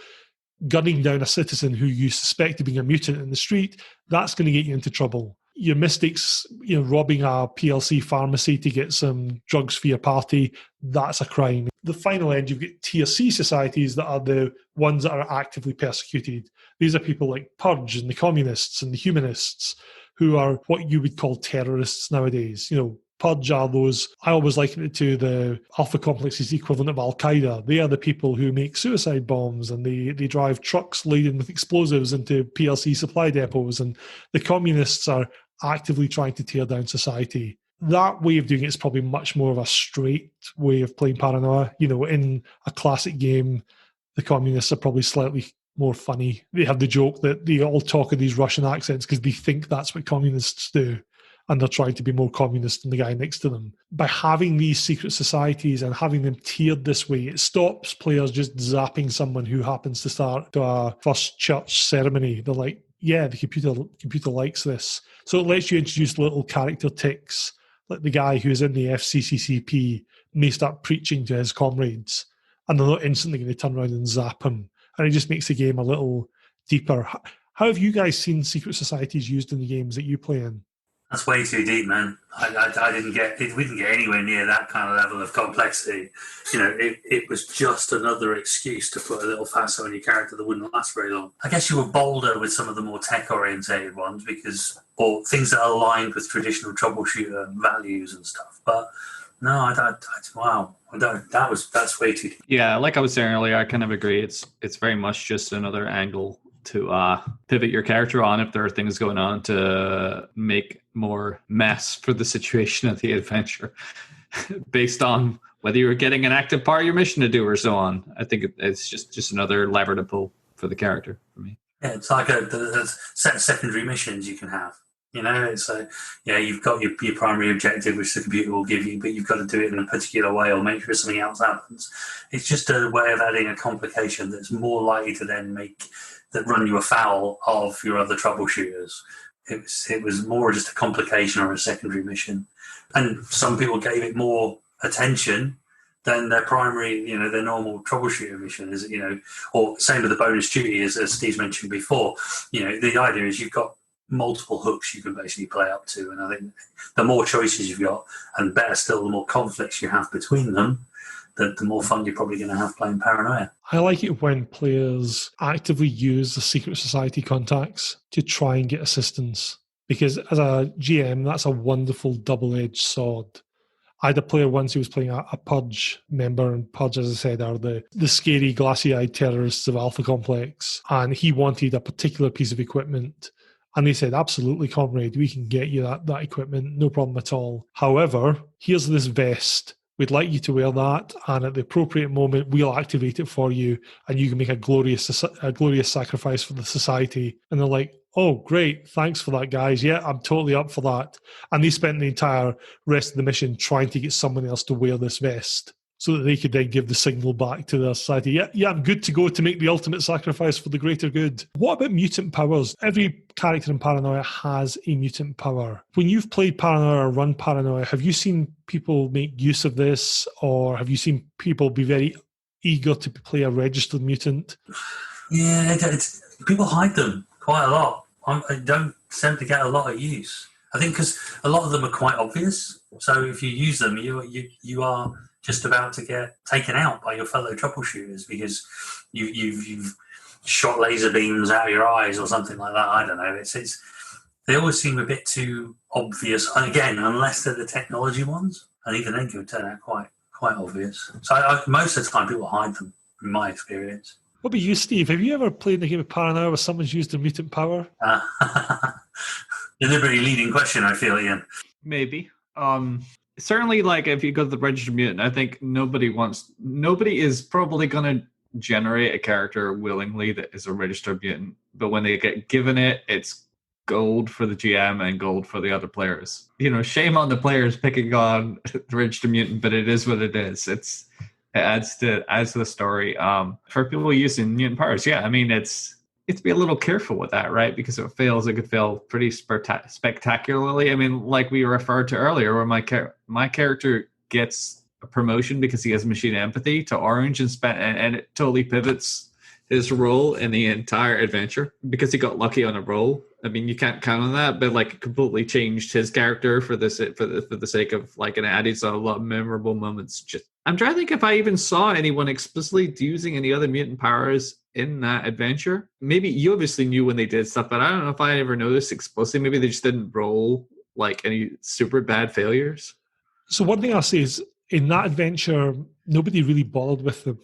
gunning down a citizen who you suspect of being a mutant in the street, that's going to get you into trouble. Your Mystics, robbing a PLC pharmacy to get some drugs for your party, that's a crime. The final end, you've got Tier C societies that are the ones that are actively persecuted. These are people like Purge and the communists and the humanists, who are what you would call terrorists nowadays. Purge are those, I always liken it to the Alpha Complex's equivalent of Al-Qaeda. They are the people who make suicide bombs, and they drive trucks laden with explosives into PLC supply depots, and the communists are actively trying to tear down society. That way of doing it is probably much more of a straight way of playing Paranoia. In a classic game, the communists are probably slightly more funny. They have the joke that they all talk in these Russian accents because they think that's what communists do, and they're trying to be more communist than the guy next to them. By having these secret societies and having them tiered this way, it stops players just zapping someone who happens to start to a first church ceremony. They're like, yeah, the computer likes this. So it lets you introduce little character ticks, like the guy who's in the FCCCP may start preaching to his comrades, and they're not instantly going to turn around and zap him. And it just makes the game a little deeper. How have you guys seen secret societies used in the games that you play in? That's way too deep, man. I didn't get it. We didn't get anywhere near that kind of level of complexity. It was just another excuse to put a little facet on your character that wouldn't last very long. I guess you were bolder with some of the more tech-orientated ones or things that are aligned with traditional troubleshooter values and stuff. But no, that's way too deep. Yeah, like I was saying earlier, I kind of agree. It's very much just another angle to pivot your character on if there are things going on to make more mess for the situation of the adventure based on whether you're getting an active part of your mission to do or so on. I think it's just another lever to pull for the character for me. Yeah, it's like a set of secondary missions you can have. It's you've got your primary objective, which the computer will give you, but you've got to do it in a particular way or make sure something else happens. It's just a way of adding a complication that's more likely to then run you afoul of your other troubleshooters. It was more just a complication or a secondary mission. And some people gave it more attention than their primary, their normal troubleshooter mission is, or same with the bonus duty as Steve's mentioned before. The idea is you've got multiple hooks you can basically play up to. And I think the more choices you've got, and better still, the more conflicts you have between them, the more fun you're probably going to have playing Paranoia. I like it when players actively use the secret society contacts to try and get assistance, because as a GM, that's a wonderful double-edged sword. I had a player once who was playing a Purge member, and Purge, as I said, are the scary, glassy-eyed terrorists of Alpha Complex, and he wanted a particular piece of equipment. And they said, absolutely, comrade, we can get you that equipment, no problem at all. However, here's this vest. We'd like you to wear that, and at the appropriate moment, we'll activate it for you, and you can make a glorious sacrifice for the society. And they're like, oh, great, thanks for that, guys. Yeah, I'm totally up for that. And they spent the entire rest of the mission trying to get someone else to wear this vest so that they could then give the signal back to their society. Yeah, I'm good to go to make the ultimate sacrifice for the greater good. What about mutant powers? Every character in Paranoia has a mutant power. When you've played Paranoia or run Paranoia, have you seen people make use of this, or have you seen people be very eager to play a registered mutant? Yeah, people hide them quite a lot. I don't tend to get a lot of use. I think because a lot of them are quite obvious. So if you use them, you are just about to get taken out by your fellow troubleshooters because you've shot laser beams out of your eyes or something like that. I don't know. It's they always seem a bit too obvious. And again, unless they're the technology ones, and even then could turn out quite obvious. So most of the time, people hide them. In my experience. What about you, Steve? Have you ever played in a game of Paranoia where someone's used a mutant power? Deliberately leading question, I feel, Iain. Maybe. Certainly, like, if you go to the registered mutant, I think nobody is probably going to generate a character willingly that is a registered mutant. But when they get given it, it's gold for the GM and gold for the other players. Shame on the players picking on the registered mutant, but it is what it is. It adds to the story. For people using mutant powers, yeah, I mean, it's to be a little careful with that, right? Because if it fails, it could fail pretty spectacularly. I mean, like we referred to earlier, where my character gets a promotion because he has machine empathy to orange, and it totally pivots his role in the entire adventure because he got lucky on a roll. I mean, you can't count on that, but like, it completely changed his character for the sake of like an added a lot of memorable moments. I'm trying to think if I even saw anyone explicitly using any other mutant powers in that adventure. Maybe you obviously knew when they did stuff, but I don't know if I ever noticed explicitly. Maybe they just didn't roll like any super bad failures. So one thing I'll say is, in that adventure, nobody really bothered with them.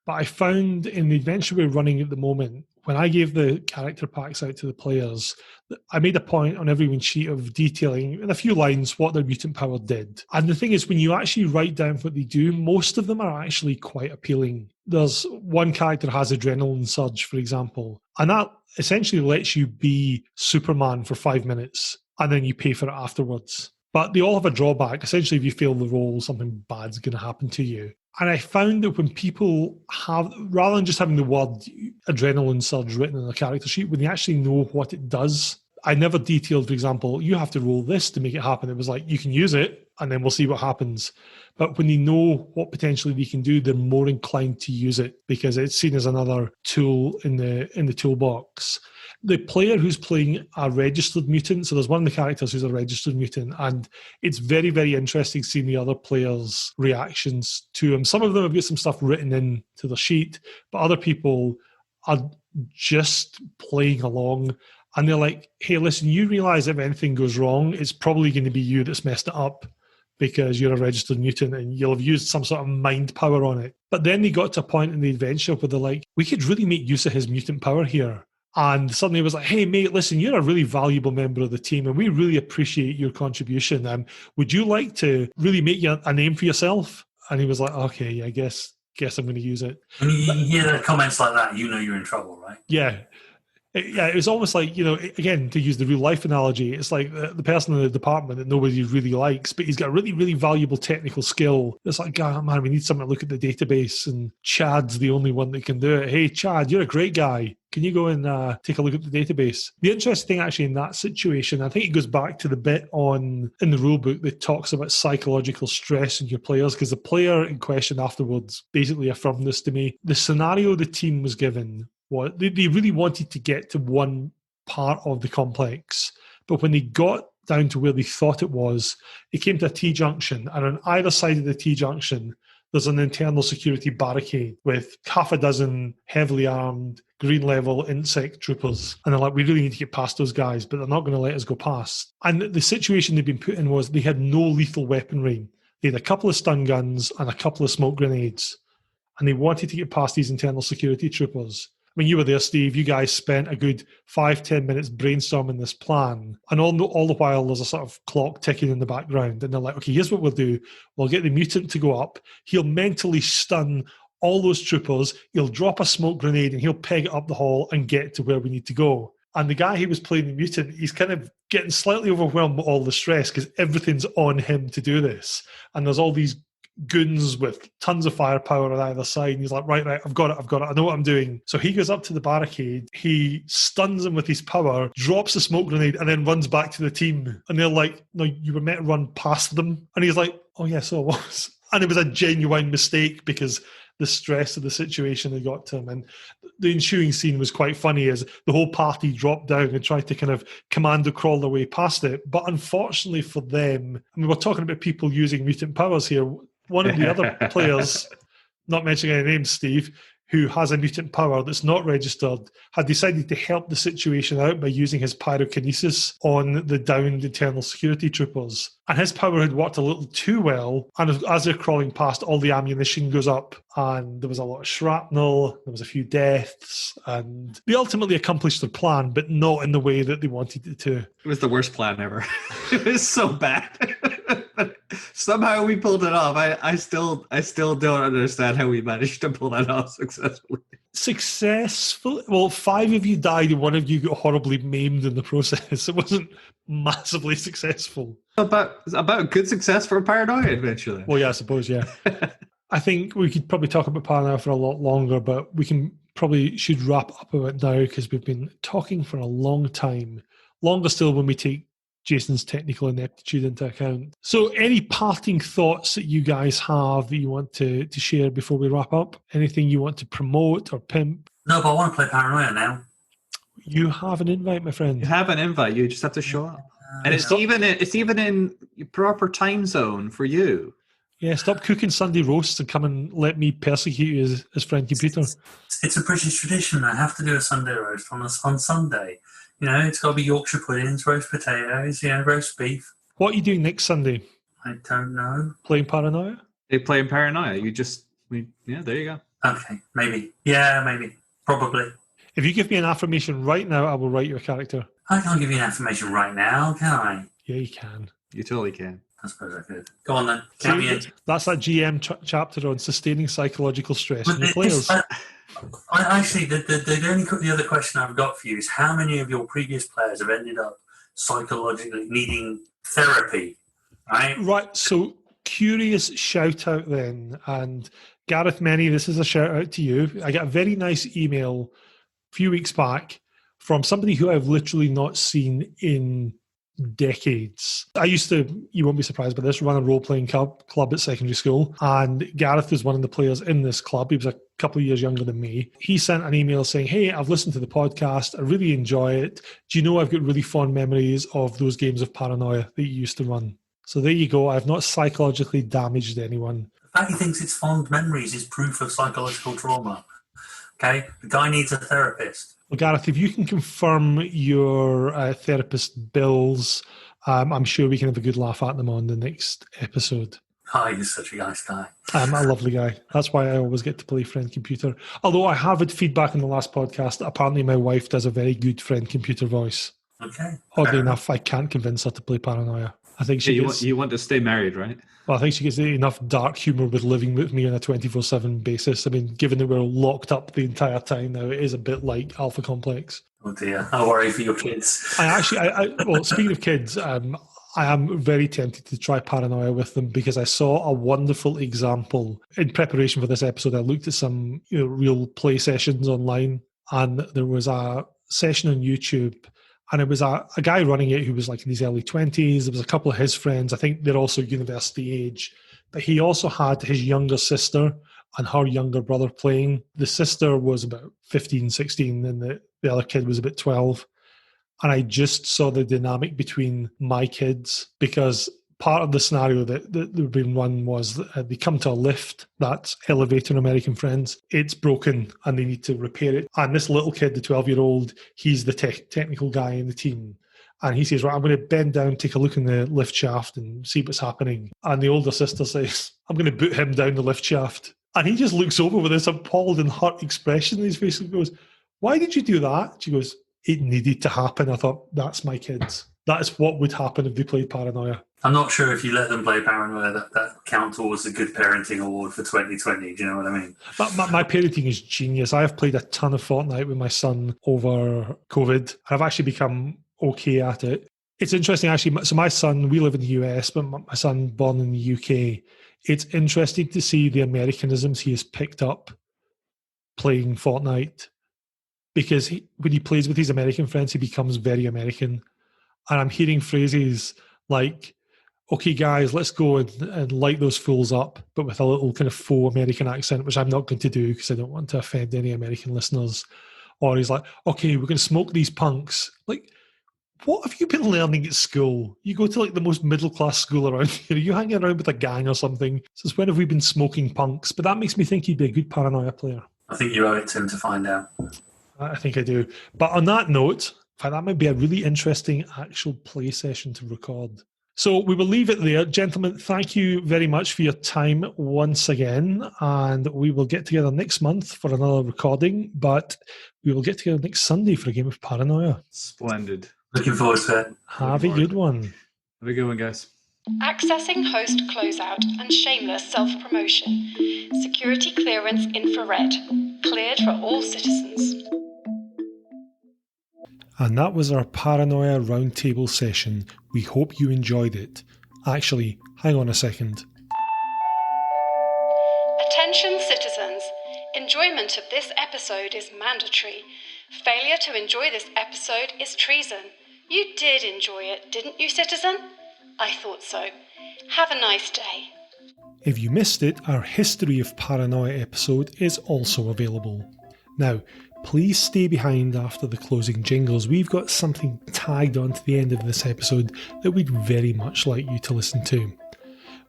But I found in the adventure we're running at the moment, when I gave the character packs out to the players, I made a point on everyone's sheet of detailing in a few lines what their mutant power did. And the thing is, when you actually write down what they do, most of them are actually quite appealing. There's one character has adrenaline surge, for example, and that essentially lets you be Superman for 5 minutes, and then you pay for it afterwards. But they all have a drawback. Essentially, if you fail the roll, something bad's going to happen to you. And I found that when people have, rather than just having the word adrenaline surge written on a character sheet, when they actually know what it does, I never detailed, for example, you have to roll this to make it happen. It was like, you can use it and then we'll see what happens. But when they know what potentially they can do, they're more inclined to use it because it's seen as another tool in the toolbox. The player who's playing a registered mutant, so there's one of the characters who's a registered mutant, and it's very, very interesting seeing the other players' reactions to him. Some of them have got some stuff written into the sheet, but other people are just playing along, and they're like, hey, listen, you realise if anything goes wrong, it's probably going to be you that's messed it up because you're a registered mutant and you'll have used some sort of mind power on it. But then they got to a point in the adventure where they're like, we could really make use of his mutant power here. And suddenly it was like, hey, mate, listen, you're a really valuable member of the team and we really appreciate your contribution. Would you like to really make a name for yourself? And he was like, okay, I guess I'm going to use it. When you hear comments like that, you know you're in trouble, right? Yeah. Yeah, it was almost like, again, to use the real life analogy, it's like the person in the department that nobody really likes, but he's got a really, really valuable technical skill. It's like, oh, man, we need someone to look at the database, and Chad's the only one that can do it. Hey, Chad, you're a great guy. Can you go and take a look at the database? The interesting thing actually in that situation, I think it goes back to the bit in the rulebook that talks about psychological stress in your players, because the player in question afterwards basically affirmed this to me. The scenario the team was given, they really wanted to get to one part of the complex, but when they got down to where they thought it came to a T-junction, and on either side of the T-junction, there's an internal security barricade with half a dozen heavily armed green-level insect troopers. And they're like, we really need to get past those guys, but they're not going to let us go past. And the situation they'd been put in was they had no lethal weaponry. They had a couple of stun guns and a couple of smoke grenades, and they wanted to get past these internal security troopers. I mean, you were there, Steve. You guys spent a good 5-10 minutes brainstorming this plan. And all the while, there's a sort of clock ticking in the background. And they're like, okay, here's what we'll do. We'll get the mutant to go up. He'll mentally stun all those troopers. He'll drop a smoke grenade and he'll peg it up the hall and get to where we need to go. And the guy who was playing the mutant, he's kind of getting slightly overwhelmed with all the stress because everything's on him to do this. And there's all these goons with tons of firepower on either side, and he's like, right, I've got it, I know what I'm doing. So he goes up to the barricade, he stuns them with his power, drops the smoke grenade, and then runs back to the team. And they're like, no, you were meant to run past them. And he's like, oh yeah, so I was. And it was a genuine mistake because the stress of the situation had got to him. And the ensuing scene was quite funny as the whole party dropped down and tried to kind of commando crawl their way past it. But unfortunately for them, I mean, we're talking about people using mutant powers here. One of the other players, not mentioning any names, Steve, who has a mutant power that's not registered, had decided to help the situation out by using his pyrokinesis on the downed internal security troopers. And his power had worked a little too well, and as they're crawling past, all the ammunition goes up, and there was a lot of shrapnel, there was a few deaths, and they ultimately accomplished their plan, but not in the way that they wanted it to. It was the worst plan ever. It was so bad. Somehow we pulled it off. I still don't understand how we managed to pull that off successfully. Successful? Well, 5 of you died and 1 of you got horribly maimed in the process. It wasn't massively successful. About good success for a Paranoia adventure then. Well, yeah, I suppose, yeah. I think we could probably talk about Paranoia for a lot longer, but we should wrap up a bit now because we've been talking for a long time. Longer still when we take Jason's technical ineptitude into account. So any parting thoughts that you guys have that you want to share before we wrap up? Anything you want to promote or pimp? No, but I want to play Paranoia now. You have an invite, my friend. You have an invite. You just have to show up. And it's even in your proper time zone for you. Yeah, stop cooking Sunday roasts and come and let me persecute you as friend computer. It's a British tradition. I have to do a Sunday roast on Sunday. You know, it's got to be Yorkshire puddings, roast potatoes, roast beef. What are you doing next Sunday? I don't know. Playing Paranoia? They play in Paranoia. There you go. Okay, maybe. Yeah, maybe. Probably. If you give me an affirmation right now, I will write you a character. I can't give you an affirmation right now, can I? Yeah, you can. You totally can. I suppose I could. Go on then. Count me in. That's that GM chapter on sustaining psychological stress in the players. The other question I've got for you is how many of your previous players have ended up psychologically needing therapy, right? Right, so curious shout out then. And Gareth Many, this is a shout out to you. I got a very nice email a few weeks back from somebody who I've literally not seen in decades. I used to, you won't be surprised by this, run a role-playing club at secondary school, and Gareth was one of the players in this club. He was a couple of years younger than me. He sent an email saying, hey, I've listened to the podcast, I really enjoy it. Do you know I've got really fond memories of those games of Paranoia that you used to run? So there you go. I've not psychologically damaged anyone. The fact he thinks it's fond memories is proof of psychological trauma. Okay? The guy needs a therapist. Well, Gareth, if you can confirm your therapist bills, I'm sure we can have a good laugh at them on the next episode. Oh, he's such a nice guy. I'm a lovely guy. That's why I always get to play friend computer. Although I have had feedback in the last podcast that apparently my wife does a very good friend computer voice. Okay. Oddly enough, I can't convince her to play Paranoia. I think she gets, you want to stay married, right? Well, I think she gets enough dark humour with living with me on a 24/7 basis. I mean, given that we're locked up the entire time now, it is a bit like Alpha Complex. Oh dear, I worry for your kids. Well, speaking of kids, I am very tempted to try Paranoia with them because I saw a wonderful example. In preparation for this episode, I looked at some real play sessions online, and there was a session on YouTube, and it was a guy running it who was like in his early 20s. There was a couple of his friends. I think they're also university age. But he also had his younger sister and her younger brother playing. The sister was about 15, 16, and the other kid was about 12. And I just saw the dynamic between my kids, because part of the scenario that they've been run was that they come to a lift, that's elevator in American Friends. It's broken and they need to repair it. And this little kid, the 12-year-old, he's the technical guy in the team. And he says, right, I'm going to bend down, take a look in the lift shaft and see what's happening. And the older sister says, I'm going to boot him down the lift shaft. And he just looks over with this appalled and hurt expression in his face and goes, why did you do that? She goes, it needed to happen. I thought, that's my kids. That's what would happen if they played Paranoia. I'm not sure if you let them play Paranoia, that count towards a good parenting award for 2020. Do you know what I mean? My parenting is genius. I have played a ton of Fortnite with my son over COVID. I've actually become okay at it. It's interesting, actually. So my son, we live in the US, but my son born in the UK. It's interesting to see the Americanisms he has picked up playing Fortnite, because when he plays with his American friends, he becomes very American. And I'm hearing phrases like, okay, guys, let's go and light those fools up, but with a little kind of faux American accent, which I'm not going to do because I don't want to offend any American listeners. Or he's like, okay, we're going to smoke these punks. Like, what have you been learning at school? You go to like the most middle-class school around here. You hang around with a gang or something. Since when have we been smoking punks? But that makes me think he'd be a good Paranoia player. I think you owe it to him to find out. I think I do. But on that note, that might be a really interesting actual play session to record. So we will leave it there. Gentlemen, thank you very much for your time once again. And we will get together next month for another recording, but we will get together next Sunday for a game of Paranoia. Splendid. Looking forward to it. Have a good one. Have a good one, guys. Accessing host closeout and shameless self-promotion. Security clearance infrared. Cleared for all citizens. And that was our Paranoia Roundtable session. We hope you enjoyed it. Actually, hang on a second. Attention citizens. Enjoyment of this episode is mandatory. Failure to enjoy this episode is treason. You did enjoy it, didn't you, citizen? I thought so. Have a nice day. If you missed it, our History of Paranoia episode is also available. Now, please stay behind after the closing jingles. We've got something tagged onto the end of this episode that we'd very much like you to listen to.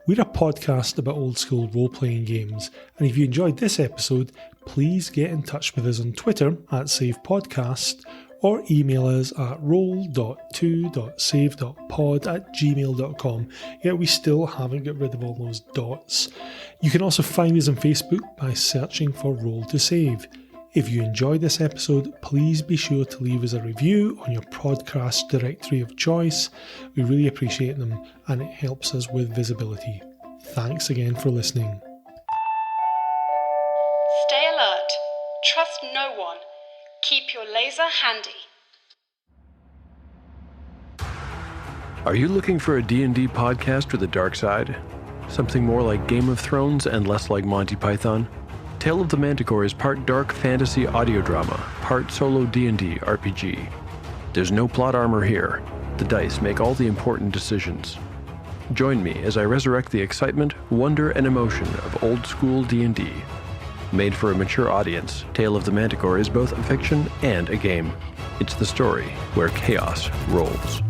We're a podcast about old school role-playing games, and if you enjoyed this episode, please get in touch with us on Twitter @SavePodcast or email us at roll.2.save.pod@gmail.com. Yeah, we still haven't got rid of all those dots. You can also find us on Facebook by searching for Roll to Save. If you enjoyed this episode, please be sure to leave us a review on your podcast directory of choice. We really appreciate them, and it helps us with visibility. Thanks again for listening. Stay alert. Trust no one. Keep your laser handy. Are you looking for a D&D podcast with a dark side? Something more like Game of Thrones and less like Monty Python? Tale of the Manticore is part dark fantasy audio drama, part solo D&D RPG. There's no plot armor here. The dice make all the important decisions. Join me as I resurrect the excitement, wonder, and emotion of old school D&D. Made for a mature audience, Tale of the Manticore is both a fiction and a game. It's the story where chaos rolls.